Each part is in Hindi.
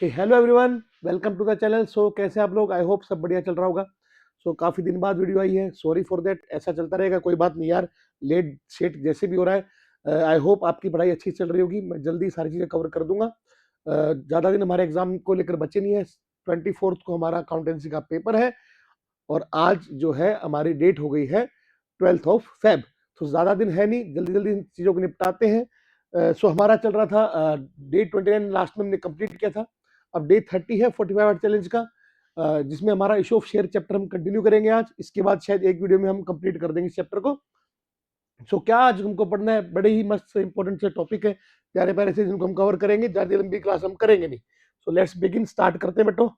Hello everyone, welcome to the channel. So कैसे आप लोग? आई होप सब बढ़िया चल रहा होगा। सो काफ़ी दिन बाद वीडियो आई है, सॉरी फॉर दैट। ऐसा चलता रहेगा, कोई बात नहीं यार, लेट सेट जैसे भी हो रहा है। आई होप आपकी पढ़ाई अच्छी चल रही होगी। मैं जल्दी सारी चीज़ें कवर कर दूंगा। ज़्यादा दिन हमारे एग्जाम को लेकर बचे नहीं है। 24 को हमारा अकाउंटेंसी का पेपर है और आज जो है हमारी डेट हो गई है 12 Feb। तो ज़्यादा दिन है नहीं, जल्दी जल्दी इन चीज़ों को निपटाते हैं। सो हमारा चल रहा था डे 29 लास्ट में हमने कंप्लीट किया था। अब डे 30 है 45 आवर चैलेंज का, जिसमें हमारा इशू ऑफ शेयर चैप्टर हम कंटिन्यू करेंगे आज। इसके बाद शायद एक वीडियो में हम कंप्लीट कर देंगे इस चैप्टर को। सो क्या आज हमको पढ़ना है? बड़े ही मस्त से इंपॉर्टेंट से टॉपिक है, प्यारे प्यारे से, जिनको हम कवर करेंगे। ज़्यादा लंबी क्लास हम करेंगे नहीं। सो लेट्स बिगिन, स्टार्ट करते हैं बेटो।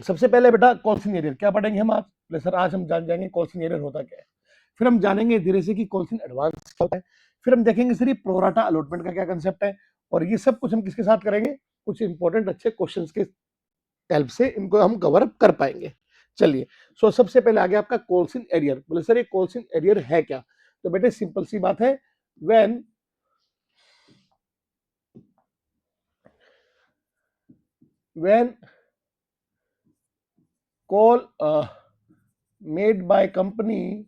सबसे पहले बेटा कॉल्सिन एरियर क्या पढ़ेंगे हम आज? सर आज हम जान जाएंगे कॉल्सिन एरियर होता क्या है। फिर हम जानेंगे धीरे से कि कॉल्सिन एडवांस क्या होता है। फिर हम देखेंगे सर ये प्रोराटा अलॉटमेंट का क्या कंसेप्ट है। और ये सब कुछ हम किसके साथ करेंगे? कुछ इंपॉर्टेंट अच्छे क्वेश्चंस के हेल्प से इनको हम कवर अप कर पाएंगे। चलिए, सो सबसे पहले आ गया आपका कॉल्सिन एरियर। बोले सर ये कॉल्सिन एरियर है क्या? तो बेटे सिंपल सी बात है, when call made by company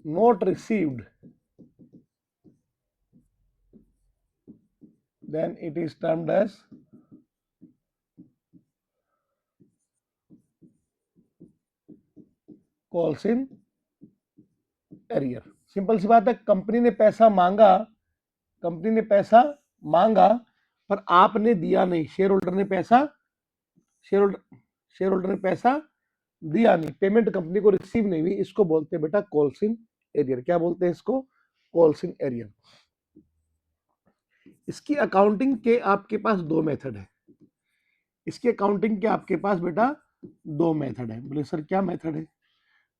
not received, then it is termed as calls in arrear. Simple सी बात है, कंपनी ने पैसा मांगा पर आपने दिया नहीं। शेयर होल्डर ने पैसा दिया नहीं, पेमेंट कंपनी को रिसीव नहीं हुई। इसको बोलते हैं बेटा कॉल्सिन एरियर। क्या बोलते हैं इसको? कॉल्सिन एरियर। इसकी अकाउंटिंग के आपके पास दो मेथड है। इसकी अकाउंटिंग के आपके पास बेटा दो मेथड है। बोले सर क्या मेथड है?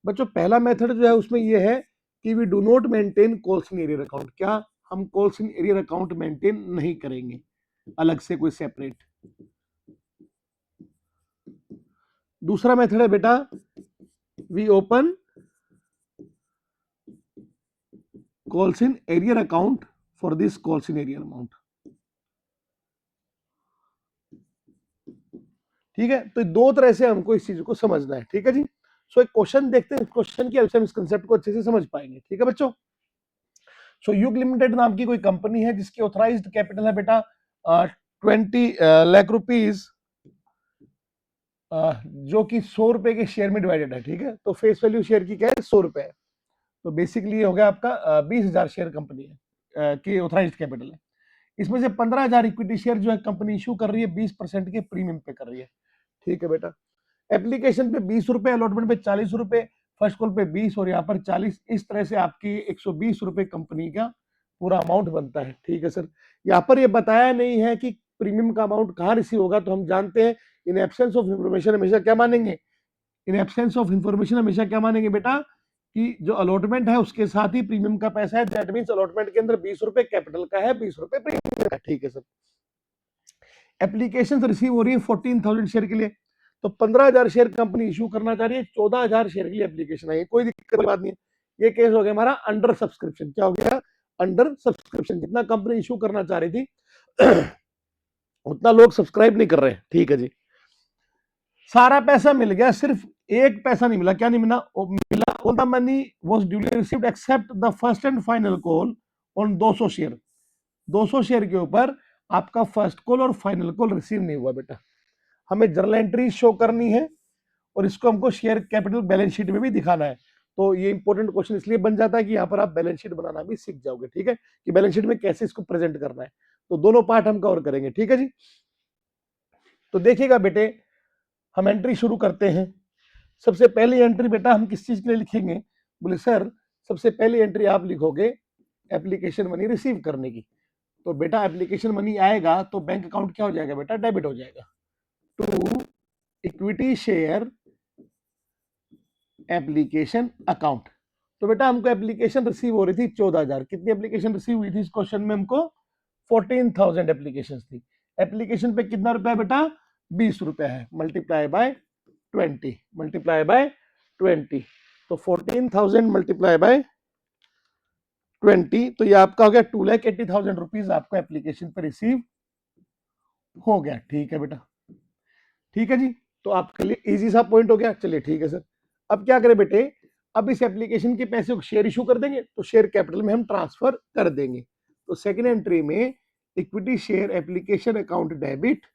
बच्चों पहला मेथड जो है उसमें यह है कि we do not maintain calls in arrear account. क्या हम कॉल्सिन एरियर अकाउंट मेंटेन नहीं करेंगे अलग से कोई सेपरेट? दूसरा मेथड है बेटा we open calls in arrear account for this calls in arrear amount. ठीक है, तो दो तरह से हमको इस चीज को समझना है। ठीक है जी। सो एक क्वेश्चन देखते हैं, क्वेश्चन की हेल्प से हम इस कंसेप्ट को अच्छे से समझ पाएंगे। ठीक है बच्चों। सो युग लिमिटेड नाम की कोई कंपनी है जिसकी ऑथराइज्ड कैपिटल है बेटा 20 लाख रुपीज, जो कि 100 रुपए के शेयर में डिवाइडेड है। ठीक है, तो फेस वैल्यू शेयर की क्या है? 100 रुपए है। तो बेसिकली हो गया आपका 20,000 शेयर कंपनी है की ऑथराइज्ड कैपिटल है। इसमें से 15,000 इक्विटी शेयर जो है कंपनी इशू कर रही है 20% के प्रीमियम पे कर रही है। ठीक है बेटा। एप्लीकेशन पे 20 रुपए, अलॉटमेंट पे 40 रुपए, फर्स्ट कॉल पे 20 और यहाँ पर 40। इस तरह से आपकी 120 रुपए कंपनी का पूरा अमाउंट बनता है। ठीक है सर। यहाँ पर ये बताया नहीं है कि प्रीमियम का अमाउंट कहाँ रिसीव होगा। तो हम जानते हैं इन एब्सेंस ऑफ इंफॉर्मेशन हमेशा क्या मानेंगे? इन एब्सेंस ऑफ इंफॉर्मेशन हमेशा क्या मानेंगे बेटा? कि जो अलॉटमेंट है उसके साथ ही प्रीमियम का पैसा है। दैट मीन्स अलॉटमेंट के अंदर 20 रुपए कैपिटल का है, 20 रुपए प्रीमियम का। ठीक है सर। एप्लीकेशन रिसीव हो रही है 14,000 शेयर के लिए। तो 15,000 शेयर कंपनी इशू करना चाह रही है, 14,000 शेयर के लिए एप्लीकेशन आई है। कोई दिक्कत की बात नहीं है। ये केस हो गया हमारा अंडर सब्सक्रिप्शन। क्या हो गया? Under subscription. जितना कंपनी इशू करना चाह रही थी उतना लोग सब्सक्राइब नहीं कर रहे। ठीक है जी। सारा पैसा मिल गया, सिर्फ एक पैसा नहीं मिला। क्या नहीं मिला? All the money was duly received accept the first and final call on 200 share. 200 share के ऊपर आपका फर्स्ट कॉल और फाइनल कॉल रिसीव नहीं हुआ बेटा। हमें जर्नल एंट्री शो करनी है और इसको हमको शेयर कैपिटल बैलेंस शीट में भी दिखाना है। तो ये इंपॉर्टेंट क्वेश्चन इसलिए बन जाता है कि यहाँ पर आप बैलेंस शीट बनाना भी सीख जाओगे। ठीक है, कि बैलेंस शीट में कैसे इसको प्रेजेंट करना है। तो दोनों पार्ट हम कवर करेंगे। ठीक है जी। तो देखिएगा बेटे, हम एंट्री शुरू करते हैं। सबसे पहली एंट्री बेटा हम किस चीज के लिए लिखेंगे? बोले सर सबसे पहली एंट्री आप लिखोगे एप्लीकेशन मनी रिसीव करने की। तो बेटा एप्लीकेशन मनी आएगा तो बैंक अकाउंट क्या हो जाएगा बेटा? डेबिट हो जाएगा to equity share application account. तो बेटा हमको एप्लीकेशन रिसीव हो रही थी 14,000। कितनी एप्लीकेशन रिसीव हुई थी इस क्वेश्चन में? हमको 14,000 एप्लीकेशन थी। एप्लीकेशन पे कितना रुपया है बेटा? 20 रुपया है। Multiply by 20, multiply by 20। तो 14,000 मल्टीप्लाई बाय 20, तो ये आपका हो गया 2,80,000 रुपीज आपको एप्लीकेशन पर रिसीव हो गया। ठीक है बेटा, ठीक है जी। तो आपके लिए इजी सा पॉइंट हो गया। चलिए ठीक है सर, अब क्या करें बेटे, अब इस एप्लीकेशन के पैसे को शेयर इशू कर देंगे, तो शेयर कैपिटल में हम ट्रांसफर कर देंगे। तो सेकेंड एंट्री में equity share application account debit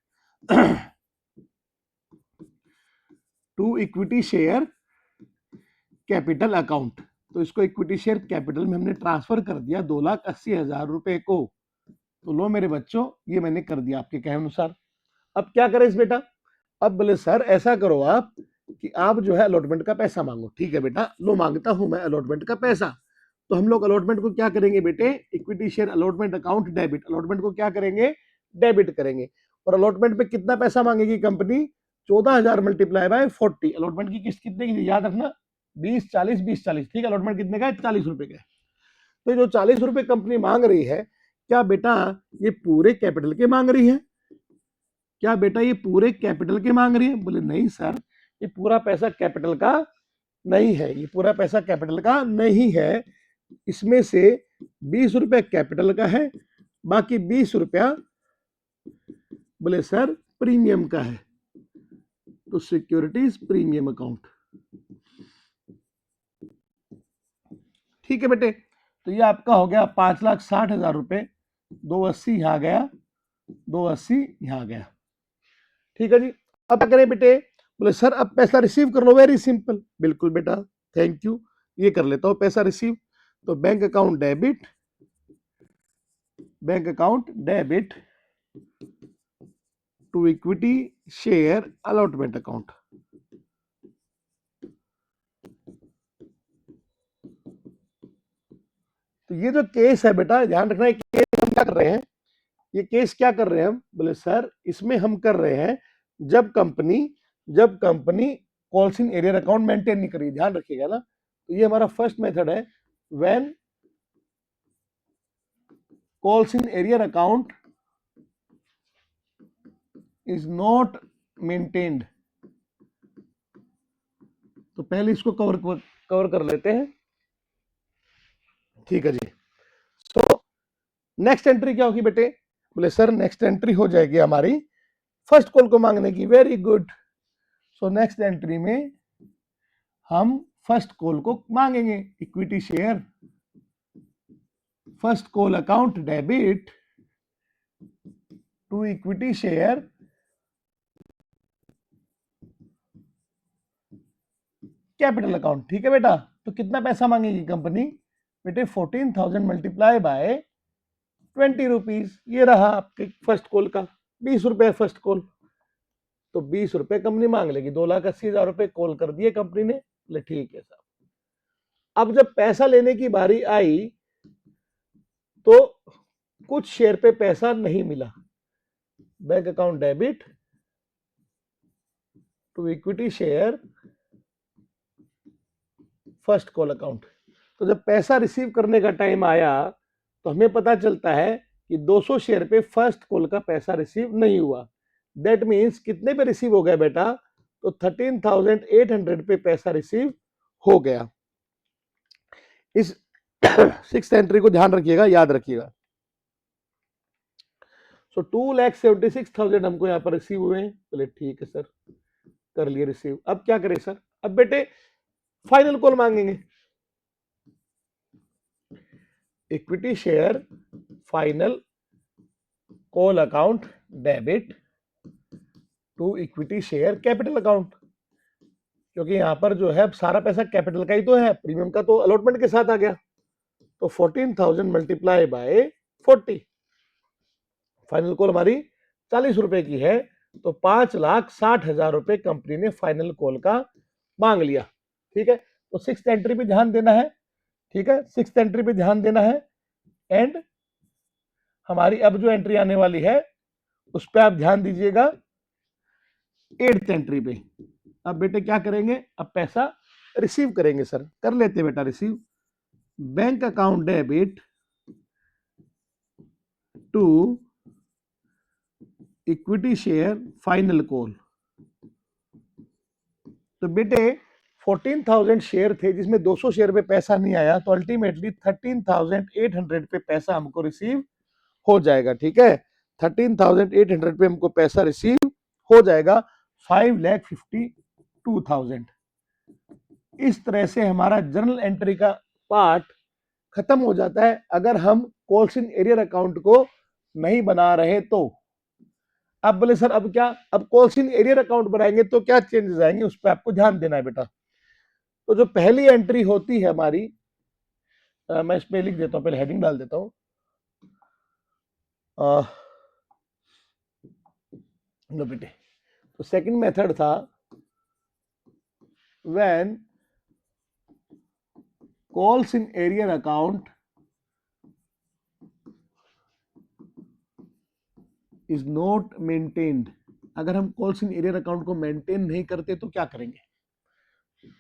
to equity share capital account, तो इसको इक्विटी शेयर कैपिटल में हमने ट्रांसफर कर दिया 2,80,000 रुपए को। तो लो मेरे बच्चों, ये मैंने कर दिया आपके कहे अनुसार। अब क्या करें इस बेटा, अब बोले सर ऐसा करो आप कि आप जो है अलॉटमेंट का पैसा मांगो। ठीक है बेटा, लो मांगता हूं मैं अलॉटमेंट का पैसा। तो हम लोग अलॉटमेंट को क्या करेंगे बेटे, equity share allotment account debit, allotment को क्या करेंगे, डेबिट करेंगे। और अलॉटमेंट पे कितना पैसा मांगेगी कंपनी, 14,000 मल्टीप्लाई बाय 40। अलॉटमेंट की किस्त कितने की, याद रखना 20-40 20-40, ठीक है। अलॉटमेंट कितने का है, 40 रुपए का। तो जो 40 रुपए कंपनी मांग रही है, क्या बेटा ये पूरे कैपिटल के मांग रही है, क्या बेटा ये पूरे कैपिटल के मांग रही है? बोले नहीं सर, ये पूरा पैसा कैपिटल का नहीं है, ये पूरा पैसा कैपिटल का नहीं है। इसमें से 20 रुपया कैपिटल का है, बाकी 20 रुपया बोले सर प्रीमियम का है। तो सिक्योरिटीज प्रीमियम अकाउंट, ठीक है बेटे। तो ये आपका हो गया 5,60,000 रुपए, 280 यहां गया, 280 यहां गया। ठीक है जी। अब क्या करें बेटे, बोले सर अब पैसा रिसीव कर लो। वेरी सिंपल, बिल्कुल बेटा, थैंक यू, ये कर लेता हूं पैसा रिसीव। तो bank account debit, bank account debit to equity share allotment account. तो ये जो केस है बेटा, ध्यान रखना, केस हम क्या कर रहे हैं, ये केस क्या कर रहे हैं हम, बोले सर इसमें हम कर रहे हैं जब company calls in arrear account maintain नहीं करी, ध्यान रखिएगा ना। तो ये हमारा फर्स्ट मेथड है, when calls in arrear account is not maintained. तो पहले इसको कवर कर लेते हैं, ठीक है जी। तो नेक्स्ट एंट्री क्या होगी बेटे, बोले सर नेक्स्ट एंट्री हो जाएगी हमारी फर्स्ट कॉल को मांगने की। Very good. So next entry में हम फर्स्ट कॉल को मांगेंगे, equity share first call account debit to equity share capital account. ठीक है बेटा, तो कितना पैसा मांगेगी कंपनी बेटे, 14,000 मल्टीप्लाई बाय 20 रुपीज। ये रहा आपके फर्स्ट कॉल का 20 रुपए फर्स्ट कॉल। तो 20 रुपए कंपनी मांग लेगी, 2,80,000 रुपए कॉल कर दिए कंपनी ने। बोले ठीक है साहब। अब जब पैसा लेने की बारी आई तो कुछ शेयर पे पैसा नहीं मिला, bank account debit to equity share first call account. तो जब पैसा रिसीव करने का टाइम आया तो हमें पता चलता है कि 200 शेयर पे फर्स्ट कॉल का पैसा रिसीव नहीं हुआ। दैट मीन्स कितने पे रिसीव हो गया बेटा, तो 13,800 पे पैसा रिसीव हो गया। इस सिक्स एंट्री को ध्यान रखिएगा, याद रखिएगा। सो 2,76,000 हमको यहाँ पर रिसीव हुए हैं। चलिए ठीक है सर, कर लिए रिसीव। अब क्या करें सर, अब बेटे फाइनल कॉल मांगेंगे, equity share final call account debit to equity share capital account. क्योंकि यहां पर जो है सारा पैसा कैपिटल का ही तो है, प्रीमियम का तो अलॉटमेंट के साथ आ गया। तो 14,000 मल्टीप्लाई बाय 40, फाइनल कॉल हमारी 40 रुपए की है। तो 5,60,000 रुपए कंपनी ने फाइनल कॉल का मांग लिया। ठीक है, तो सिक्स एंट्री पे ध्यान देना है, ठीक है, सिक्स एंट्री पे ध्यान देना है। एंड हमारी अब जो एंट्री आने वाली है उस पर आप ध्यान दीजिएगा, एट्थ एंट्री पे। अब बेटे क्या करेंगे, अब पैसा रिसीव करेंगे सर, कर लेते बेटा receive. Bank account debit to equity share final call. तो बेटे 14,000 शेयर थे जिसमें 200 शेयर पे पैसा नहीं आया, तो अल्टीमेटली 13,800 पे पैसा हमको रिसीव हो जाएगा। ठीक है, 13,800 पे हमको पैसा रिसीव हो जाएगा, 5,52,000। इस तरह से हमारा जर्नल एंट्री का पार्ट खत्म हो जाता है अगर हम कॉल्स इन एरियर अकाउंट को नहीं बना रहे तो। अब बोले सर अब क्या, अब कॉल्स इन एरियर अकाउंट बनाएंगे तो क्या चेंजेस आएंगे, उस पर आपको ध्यान देना है बेटा। तो जो पहली एंट्री होती है हमारी, मैं इसमें लिख देता हूं, पहले हेडिंग डाल देता हूं। लो बेटे, तो सेकंड मेथड था when calls in arrear account is not maintained. अगर हम कॉल्स इन एरियर अकाउंट को मेंटेन नहीं करते तो क्या करेंगे।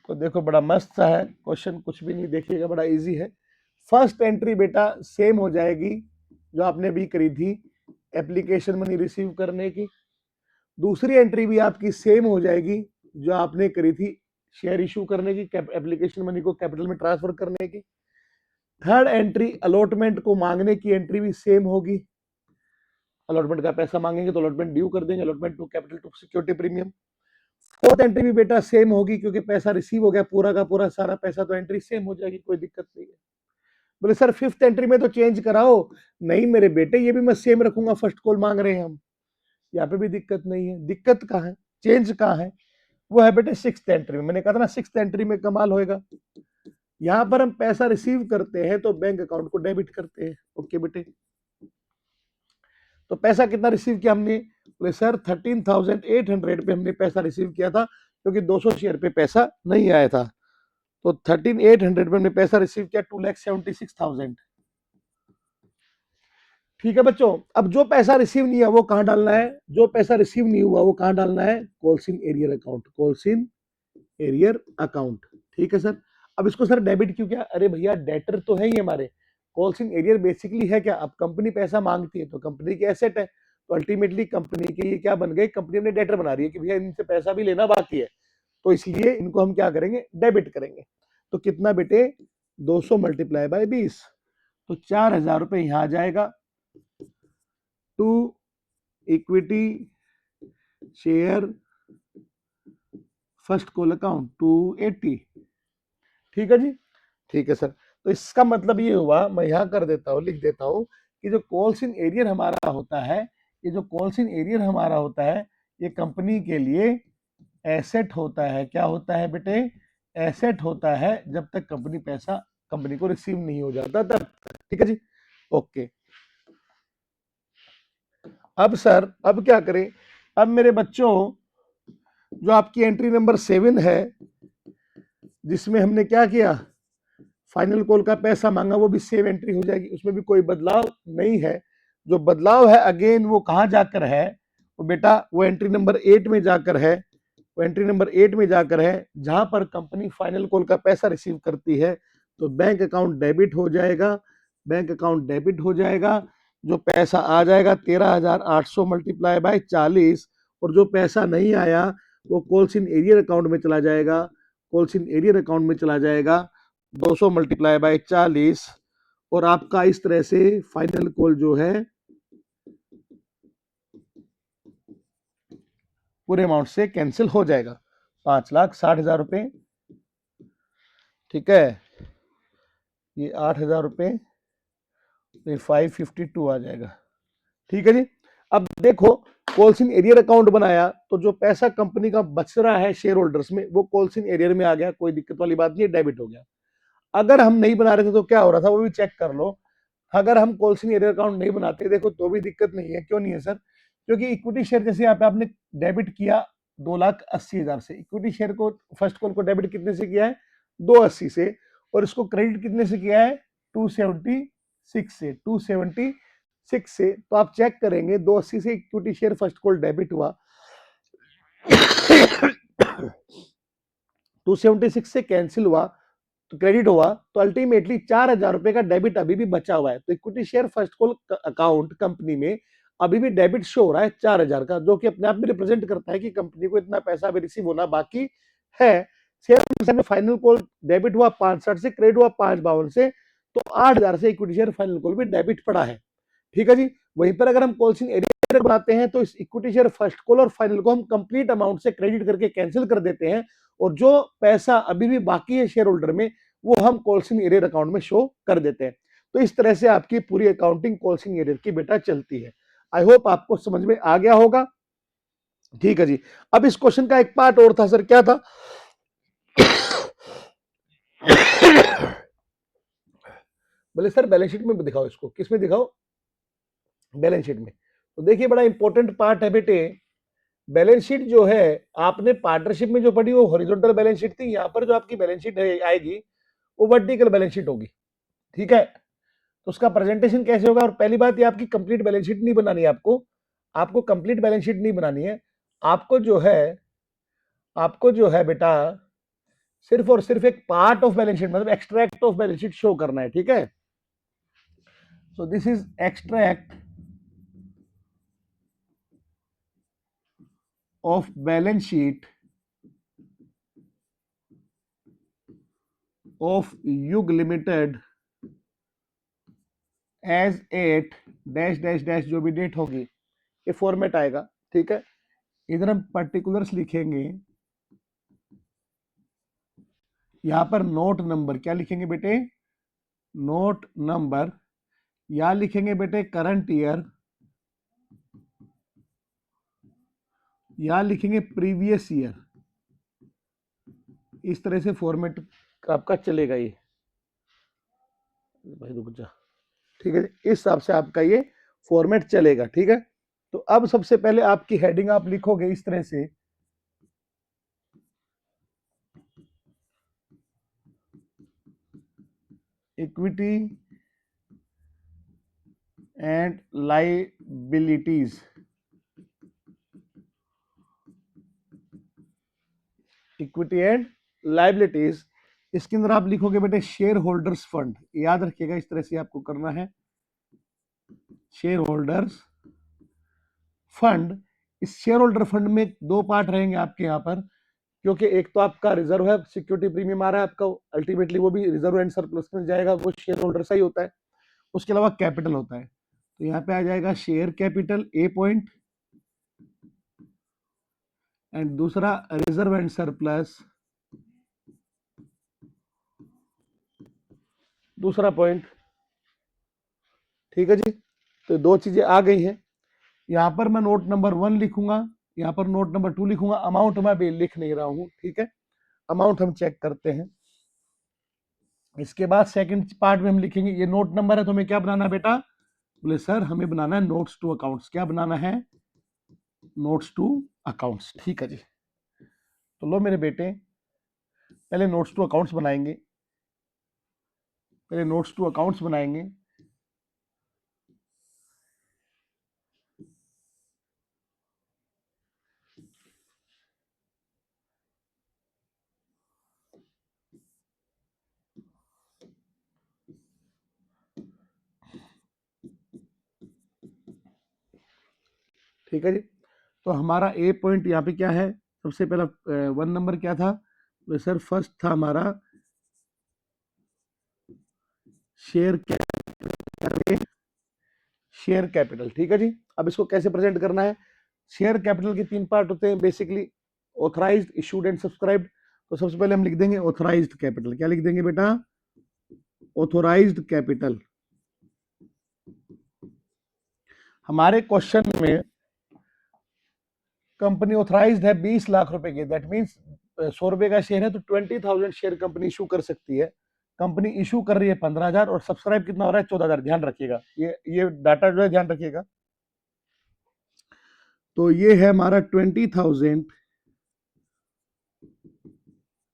तो देखो बड़ा मस्त सा है क्वेश्चन, कुछ भी नहीं, देखिएगा बड़ा इजी है। फर्स्ट एंट्री बेटा सेम हो जाएगी जो आपने भी करी थी, एप्लीकेशन मनी रिसीव करने की। दूसरी एंट्री भी आपकी सेम हो जाएगी जो आपने करी थी, शेयर इशू करने की, एप्लीकेशन मनी को कैपिटल में ट्रांसफर करने की। थर्ड एंट्री अलॉटमेंट को मांगने की एंट्री भी सेम होगी, अलॉटमेंट का पैसा मांगेंगे तो अलॉटमेंट ड्यू कर देंगे, allotment to capital to security premium. Fourth entry भी बेटा सेम होगी क्योंकि पैसा रिसीव हो गया पूरा का पूरा सारा पैसा, तो एंट्री सेम हो जाएगी, कोई दिक्कत नहीं है। बोले सर फिफ्थ एंट्री में तो चेंज कराओ। नहीं मेरे बेटे, ये भी मैं सेम रखूंगा, फर्स्ट कॉल मांग रहे हैं हम, यहाँ पे भी दिक्कत नहीं है। दिक्कत कहाँ है, चेंज कहाँ है, वो है बेटे सिक्स्थ एंट्री में। मैंने कहा था ना सिक्स्थ एंट्री में कमाल होएगा। यहाँ पर हम पैसा रिसीव करते हैं तो बैंक अकाउंट को डेबिट करते हैं। ओके बेटे, तो पैसा कितना रिसीव किया हमने, बोले सर 13,800 पे हमने पैसा रिसीव किया था क्योंकि 200 शेयर पे पैसा नहीं आया था। तो 13,800 पे हमने पैसा रिसीव किया, 2,76,000। ठीक है बच्चों, अब जो पैसा रिसीव नहीं हुआ वो कहां डालना है, जो पैसा रिसीव नहीं हुआ वो कहां डालना है, calls in arrear account, calls in arrear account. ठीक है सर, अब इसको सर डेबिट क्यों किया, अरे भैया डेटर तो है ही हमारे। कॉल्स इन एरियर बेसिकली है क्या, अब कंपनी पैसा मांगती है तो कंपनी की एसेट है, तो अल्टीमेटली कंपनी के ये क्या बन गए, कंपनी अपने डेटर बना रही है कि भैया इनसे पैसा भी लेना बाकी है, तो इसलिए इनको हम क्या करेंगे, डेबिट करेंगे। तो कितना बेटे, 200 मल्टीप्लाई बाय 20, तो 4,000 रुपए यहां आ जाएगा to equity share first call account 280। ठीक है जी, ठीक है सर। तो इसका मतलब ये हुआ, मैं यहां कर देता हूं, लिख देता हूं कि जो कॉल्स इन एरियर हमारा होता है, ये जो कॉल्स इन एरियर हमारा होता है, ये कंपनी के लिए एसेट होता है। क्या होता है बेटे, एसेट होता है जब तक कंपनी पैसा कंपनी को रिसीव नहीं हो जाता तब। ठीक है जी, ओके। अब सर अब क्या करें, अब मेरे बच्चों जो आपकी एंट्री नंबर 7 है जिसमें हमने क्या किया, फाइनल कॉल का पैसा मांगा, वो भी सेम एंट्री हो जाएगी, उसमें भी कोई बदलाव नहीं है। जो बदलाव है अगेन वो कहां जाकर है, वो बेटा वो एंट्री नंबर 8 में जाकर है, वो एंट्री नंबर 8 में जाकर है जहां पर कंपनी फाइनल कॉल का पैसा रिसीव करती है। तो बैंक अकाउंट डेबिट हो जाएगा, बैंक अकाउंट डेबिट हो जाएगा, जो पैसा आ जाएगा 13,800 मल्टीप्लाई बाय 40, और जो पैसा नहीं आया वो कॉल्स इन एरियर अकाउंट में चला जाएगा, कॉल्स इन एरियर अकाउंट में चला जाएगा 200 मल्टीप्लाई बाय 40, और आपका इस तरह से फाइनल कॉल जो है पूरे अमाउंट से कैंसिल हो जाएगा, 5,60,000 रुपए। ठीक है, ये 8,000 रुपए, तो 552 आ जाएगा। ठीक है जी, अब देखो कॉल्स इन एरियर अकाउंट बनाया तो जो पैसा कंपनी का बच रहा है शेयर होल्डर्स में वो कॉल्स इन एरियर में आ गया, कोई दिक्कत वाली बात नहीं है, डेबिट हो गया। अगर हम नहीं बना रहे थे तो क्या हो रहा था वो भी चेक कर लो। अगर हम कॉल्स इन एरियर अकाउंट नहीं बनाते देखो तो भी दिक्कत नहीं है। क्यों नहीं है सर, क्योंकि इक्विटी शेयर जैसे यहाँ पे आपने डेबिट किया 2,80,000 से, इक्विटी शेयर को फर्स्ट कॉल को डेबिट कितने से किया है, 280 से, और इसको क्रेडिट कितने से किया है, 276 से, 276 से। तो आप चेक करेंगे 280 से equity share first call debit हुआ 276 से कैंसिल हुआ तो क्रेडिट हुआ, तो अल्टीमेटली 4,000 रुपए का डेबिट अभी भी बचा हुआ है। तो equity share first call account company में अभी भी डेबिट शो हो रहा है 4,000 का, जो कि अपने आप में रिप्रेजेंट करता है कि कंपनी को इतना पैसा अभी रिसीव होना बाकी है। सेम में फाइनल कॉल डेबिट हुआ 560 से, क्रेडिट हुआ 552 से, तो 8000 से इक्विटी शेयर फाइनल कॉल भी डेबिट पड़ा है। ठीक है जी। वहीं पर अगर हम कॉल्सिंग एरियर बनाते हैं तो इस इक्विटी शेयर फर्स्ट कॉल और फाइनल को हम कंप्लीट अमाउंट से क्रेडिट करके कैंसिल कर देते हैं, और जो पैसा अभी भी बाकी है शेयर होल्डर में वो हम कॉल्सिंग एरियर अकाउंट में शो कर देते हैं। तो इस तरह से आपकी पूरी अकाउंटिंग कॉल्सिंग एरियर की बेटा चलती है। आई होप आपको समझ में आ गया होगा। ठीक है जी। अब इस क्वेश्चन का एक पार्ट और था सर, क्या था? बोले सर बैलेंस शीट में दिखाओ इसको। किस में दिखाओ? बैलेंस शीट में। तो देखिए बड़ा इंपॉर्टेंट पार्ट है बेटे, बैलेंस शीट जो है आपने पार्टनरशिप में जो पढ़ी वो हॉरिजॉन्टल बैलेंस शीट थी, यहाँ पर जो आपकी बैलेंस शीट आएगी वो वर्टिकल बैलेंस शीट होगी। ठीक है। तो उसका प्रेजेंटेशन कैसे होगा? और पहली बात ये आपकी कंप्लीट बैलेंस शीट नहीं बनानी है, आपको कंप्लीट बैलेंस शीट नहीं बनानी है। आपको जो है बेटा सिर्फ और सिर्फ एक पार्ट ऑफ बैलेंस शीट, मतलब extract of balance sheet show करना है। ठीक है। So this is extract of balance sheet of Yug limited as at dash dash dash, जो भी डेट होगी ये फॉर्मेट आएगा। ठीक है। इधर हम पर्टिकुलर्स लिखेंगे, यहां पर नोट नंबर क्या लिखेंगे बेटे? Note number. यहां लिखेंगे बेटे करंट ईयर, यहां लिखेंगे प्रीवियस ईयर। इस तरह से फॉर्मेट आपका चलेगा ये। भाई रुक जा। ठीक है। इस हिसाब से आपका ये फॉर्मेट चलेगा। ठीक है। तो अब सबसे पहले आपकी हेडिंग आप लिखोगे इस तरह से, equity and liabilities. Equity and liabilities. इसके अंदर आप लिखोगे बेटे शेयर होल्डर्स फंड। याद रखिएगा इस तरह से आपको करना है, शेयर होल्डर्स फंड। इस शेयर होल्डर फंड में दो पार्ट रहेंगे आपके यहाँ पर, क्योंकि एक तो आपका रिजर्व है, सिक्योरिटी प्रीमियम आ रहा है आपका, अल्टीमेटली वो भी रिजर्व एंड सरप्लस में जाएगा, वो शेयर होल्डर से ही होता है। उसके अलावा कैपिटल होता है, तो यहाँ पे आ जाएगा share capital A point, and दूसरा रिजर्व एंड सरप्लस दूसरा पॉइंट। ठीक है जी। तो दो चीजें आ गई हैं। यहाँ पर मैं नोट नंबर 1 लिखूंगा, यहाँ पर नोट नंबर 2 लिखूंगा। अमाउंट मैं भी लिख नहीं रहा हूं। ठीक है। अमाउंट हम चेक करते हैं। इसके बाद सेकंड पार्ट में हम लिखेंगे, ये नोट नंबर है तो हमें क्या बनाना है बेटा? बोले सर हमें बनाना है नोट्स टू अकाउंट्स। क्या बनाना है? Notes to accounts. ठीक है जी। तो लो मेरे बेटे, पहले नोट्स टू अकाउंट्स बनाएंगे, पहले नोट्स टू अकाउंट्स बनाएंगे। ठीक है जी। तो हमारा ए पॉइंट यहाँ पे क्या है? सबसे पहला 1 नंबर क्या था? तो सर फर्स्ट था हमारा शेयर कैपिटल। Share capital. ठीक है जी। अब इसको कैसे प्रेजेंट करना है? शेयर कैपिटल के 3 पार्ट होते हैं basically, authorised, issued and subscribed. तो सबसे पहले हम लिख देंगे ऑथराइज्ड कैपिटल। क्या लिख देंगे बेटा? Authorised capital. हमारे क्वेश्चन में कंपनी ऑथराइज्ड है 20 लाख रुपए की, दैट मींस 100 रुपए का शेयर है तो 20,000 शेयर कंपनी इशू कर सकती है। कंपनी इशू कर रही है 15,000 और सब्सक्राइब कितना हो रहा है? 14,000। ध्यान रखिएगा, ये डाटा जो है ध्यान रखिएगा। तो ये है हमारा 20,000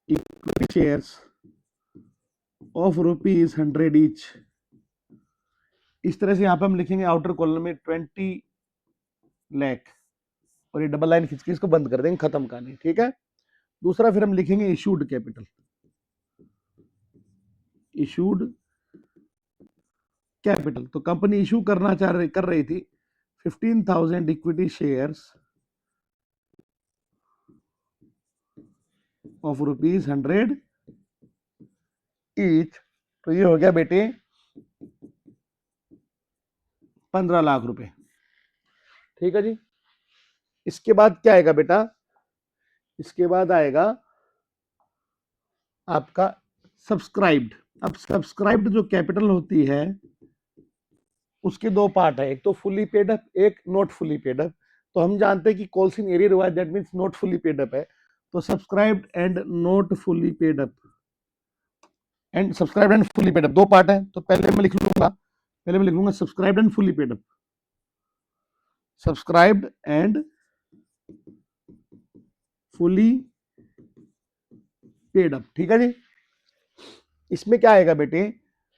इक्विटी शेयर्स ऑफ ₹100 ईच। इस तरह से यहां पे हम लिखेंगे आउटर कॉलम में 20 लाख, और ये डबल लाइन खींच के इसको बंद कर देंगे, खत्म कहानी। ठीक है। दूसरा फिर हम लिखेंगे इशूड कैपिटल। इशूड कैपिटल, तो कंपनी इशू कर रही थी 15,000 इक्विटी शेयर्स ऑफ ₹100 ईच। तो ये हो गया बेटे 15 लाख रुपए। ठीक है जी। इसके बाद क्या आएगा बेटा, इसके बाद आएगा आपका सब्सक्राइब्ड। अब सब्सक्राइब्ड जो कैपिटल होती है उसके दो पार्ट है, एक तो फुली पेड अप, एक नॉट फुली पेड अप। तो हम जानते हैं कि calls in arrear wise that means not fully paid up है। तो subscribed and not fully paid up and subscribed and fully paid up दो पार्ट है। तो पहले मैं लिख लूंगा subscribed and fully paid up, subscribed and fully paid up. ठीक है जी। इसमें क्या आएगा बेटे,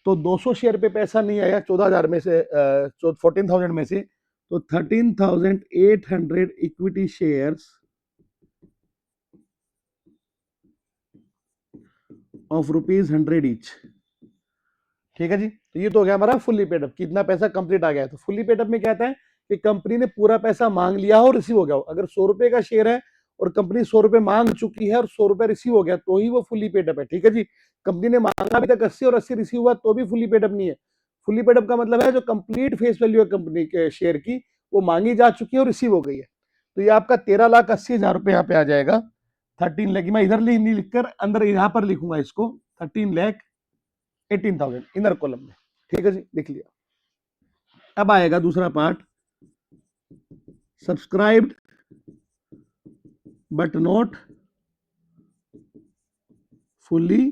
तो 200 शेयर पे पैसा नहीं आया 14,000 में से, 14,000 में से, तो 13,800 इक्विटी शेयर्स ऑफ ₹100 ईच। ठीक है जी। तो ये तो हो गया हमारा फुल्ली पेड अप, कितना पैसा कंप्लीट आ गया है। तो फुल्ली पेड अप में क्या आता है कि कंपनी ने पूरा पैसा मांग लिया हो, रिसीव हो गया हो। अगर 100 रुपए का शेयर है और कंपनी 100 रुपए मांग चुकी है और 100 रुपए रिसीव हो गया, तो ही वो फुल्ली पेड अप है। ठीक है जी। कंपनी ने मांगा भी तक 80 और 80 रिसीव हुआ तो भी फुल्ली पेड अप नहीं है। फुल्ली पेड अप का मतलब है जो कंप्लीट फेस वैल्यू है कंपनी के शेयर की, वो मांगी जा चुकी है और रिसीव हो गई है। तो ये आपका 13,80,000 रुपए यहाँ पे आ जाएगा। 13 लाख, मैं इधर नहीं लिखकर अंदर यहाँ पर लिखूंगा इसको, 13,18,000 इनर कॉलम में। ठीक है जी, लिख लिया। अब आएगा दूसरा part, subscribed but not fully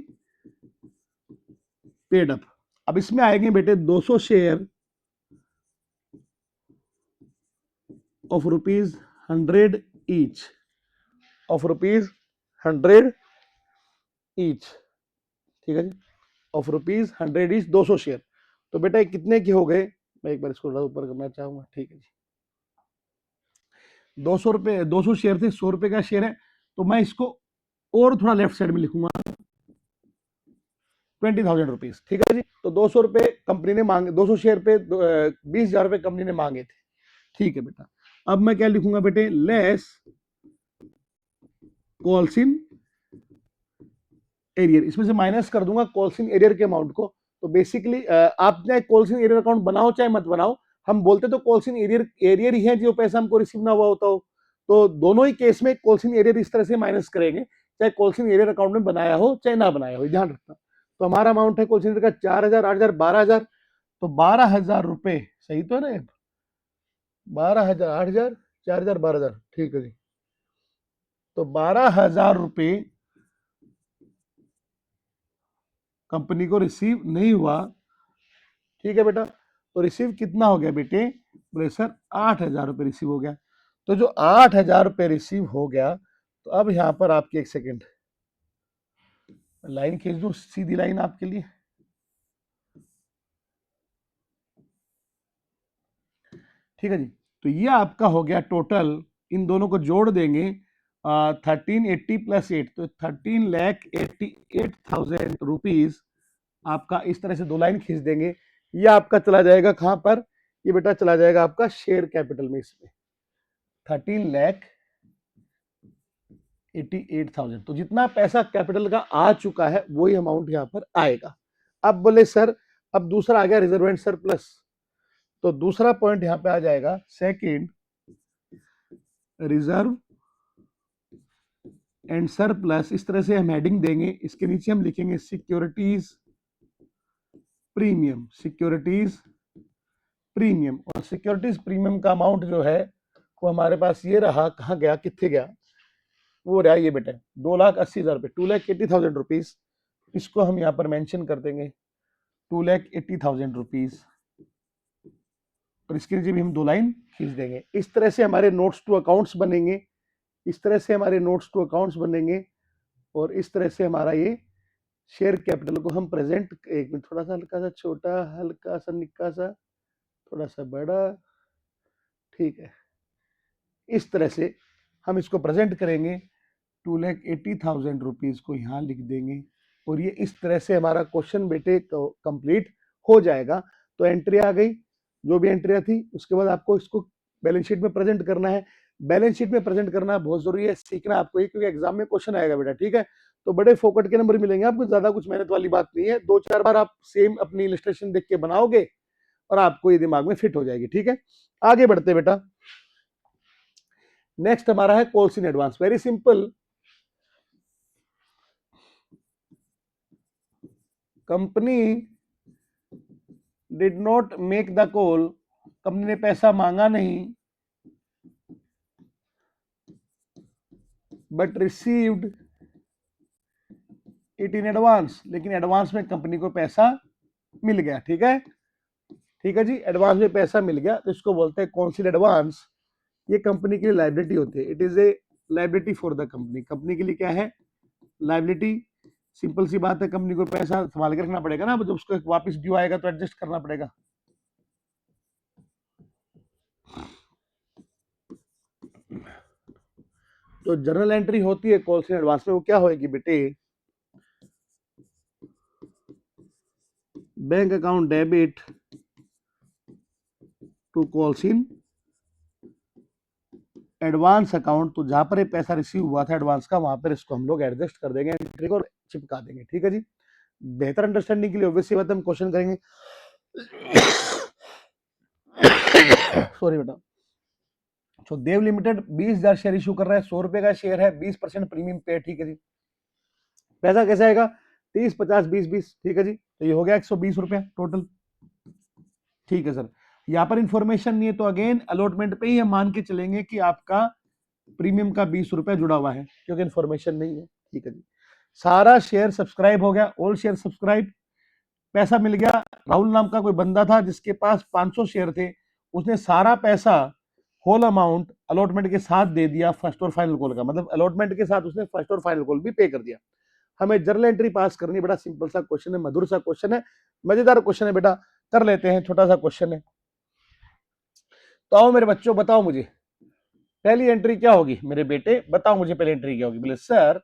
paid up. अब इसमें आएंगे बेटे 200 share of ₹100 each, of ₹100 each. ठीक है जी, ऑफ ₹100 ईच 200 शेयर। तो बेटा कितने के हो गए, मैं एक बार इसको ऊपर करना चाहूंगा। ठीक है जी, 200 रुपए, 200 शेयर थे, 100 रुपए का शेयर है। तो मैं इसको और थोड़ा लेफ्ट साइड में लिखूंगा, 20,000 रुपीज। ठीक है जी। तो 200 रुपए कंपनी ने मांगे, 200 शेयर पे 20,000 रुपए कंपनी ने मांगे थे। ठीक है बेटा। अब मैं क्या लिखूंगा बेटे, लेस कॉल्स इन एरियर, इसमें से माइनस कर दूंगा कॉल्स इन एरियर के अमाउंट को। तो बेसिकली आप चाहे कॉल्स इन एरियर अकाउंट बनाओ चाहे मत बनाओ, हम बोलते तो कॉल्स इन एरियर ही है जो पैसा हमको रिसीव ना हुआ होता हो। तो दोनों ही केस में कॉल्स इन एरियर इस तरह से माइनस करेंगे, चाहे कॉल्स इन एरियर अकाउंट में बनाया हो चाहे ना बनाया हो, ध्यान रखना। तो हमारा अमाउंट है कॉल्स इन एरियर का 4,000, 8,000, 12,000। तो 12,000 रुपए, सही तो है ना, 12,000, 8,000, 4,000, 12,000। ठीक है जी। तो 12,000 रुपए कंपनी को रिसीव नहीं हुआ। ठीक है बेटा। तो रिसीव कितना हो गया बेटे, बोले सर 8,000 रुपए रिसीव हो गया। तो जो 8,000 रुपए रिसीव हो गया, तो अब यहां पर आपकी एक सेकेंड लाइन खींच दूं, सीधी लाइन आपके लिए। ठीक है जी। तो ये आपका हो गया टोटल, इन दोनों को जोड़ देंगे 1380 प्लस 8, तो 13,88,000 रुपीज आपका। इस तरह से दो लाइन खींच देंगे, ये आपका चला जाएगा कहां पर, ये बेटा चला जाएगा आपका शेयर कैपिटल में। इसमें 13,88,000, तो जितना पैसा कैपिटल का आ चुका है वही अमाउंट यहां पर आएगा। अब बोले सर, अब दूसरा आ गया रिजर्व एंड सरप्लस। तो दूसरा पॉइंट यहां पे आ जाएगा, सेकंड रिजर्व एंड सरप्लस। इस तरह से हम हेडिंग देंगे, इसके नीचे हम लिखेंगे सिक्योरिटीज प्रीमियम, सिक्योरिटीज प्रीमियम। और सिक्योरिटीज प्रीमियम का अमाउंट जो है वो हमारे पास ये रहा, कहाँ गया, कितने गया, वो रहा ये बेटा 2,80,000 रुपए, 2,80,000 रुपीज। इसको हम यहाँ पर मेंशन कर देंगे 2,80,000 रुपीज, और इसके नीचे भी हम दो लाइन खींच देंगे। इस तरह से हमारे नोट्स टू अकाउंट्स बनेंगे, इस तरह से हमारे नोट्स टू अकाउंट्स बनेंगे, और इस तरह से हमारा ये शेयर कैपिटल को हम प्रेजेंट, एक मिनट, थोड़ा सा हल्का सा छोटा, हल्का सा निक्का सा, थोड़ा सा बड़ा। ठीक है, इस तरह से हम इसको प्रेजेंट करेंगे। 2,80,000 रुपीज को यहाँ लिख देंगे, और ये इस तरह से हमारा क्वेश्चन बेटे कंप्लीट हो जाएगा। तो एंट्री आ गई, जो भी एंट्री थी, उसके बाद आपको इसको बैलेंस शीट में प्रेजेंट करना है। बैलेंस शीट में प्रेजेंट करना बहुत जरूरी है, सीखना आपको, क्योंकि एग्जाम में क्वेश्चन आएगा बेटा। ठीक है, तो बड़े फोकट के नंबर मिलेंगे आपको, ज्यादा कुछ मेहनत वाली बात नहीं है। 2-4 बार आप सेम अपनी इलस्ट्रेशन देख के बनाओगे और आपको ये दिमाग में फिट हो जाएगी। ठीक है, आगे बढ़ते बेटा। नेक्स्ट हमारा है calls in advance. Very simple, company did not make the call, company ने पैसा मांगा नहीं, but received it in advance, लेकिन एडवांस में कंपनी को पैसा मिल गया। ठीक है, ठीक है जी, एडवांस में पैसा मिल गया तो इसको बोलते हैं कॉन्सिल एडवांस। ये कंपनी के लिए लायबिलिटी होती है, it is a liability for the company. Company के लिए क्या है? लायबिलिटी। सिंपल सी बात है, कंपनी को पैसा संभाल के रखना पड़ेगा ना, जब उसको वापस ड्यू आएगा तो एडजस्ट करना पड़ेगा। तो जर्नल एंट्री होती है कॉल्स इन एडवांस में, वो क्या होएगी बेटे? Bank account debit to calls in advance account. तो जहां पर ये पैसा रिसीव हुआ था एडवांस का, वहां पर इसको हम लोग एडजस्ट कर देंगे एंट्री को और चिपका देंगे। ठीक है जी, बेहतर अंडरस्टैंडिंग के लिए ऑब्वियसली बात हम क्वेश्चन करेंगे। सॉरी बेटा। तो देव लिमिटेड 20,000 शेयर इशू कर रहा है, 100 रुपए का शेयर है, 20% प्रीमियम पे। ठीक है जी, पैसा कैसे आएगा? 30, 50, 20, 20। ठीक है जी, तो ये हो गया 120 रुपया टोटल। ठीक है सर, यहाँ पर इंफॉर्मेशन नहीं है तो अगेन अलॉटमेंट पे ही हम मान के चलेंगे कि आपका प्रीमियम का 20 रुपया जुड़ा हुआ है, क्योंकि इंफॉर्मेशन नहीं है। ठीक है जी, सारा शेयर सब्सक्राइब हो गया, ऑल शेयर सब्सक्राइब, पैसा मिल गया। राहुल नाम का कोई बंदा था जिसके पास 500 शेयर थे, उसने सारा पैसा होल अमाउंट अलॉटमेंट के साथ दे दिया फर्स्ट और फाइनल कॉल का, मतलब अलॉटमेंट के साथ उसने फर्स्ट और फाइनल कॉल भी पे कर दिया। हमें जर्नल एंट्री पास करनी, बड़ा सिंपल सा क्वेश्चन है, मधुर सा क्वेश्चन है, मजेदार क्वेश्चन है बेटा, कर लेते हैं। छोटा सा क्वेश्चन है, तो आओ मेरे बच्चों बताओ मुझे पहली एंट्री क्या होगी। मेरे बेटे बताओ मुझे पहली एंट्री क्या होगी। बोले सर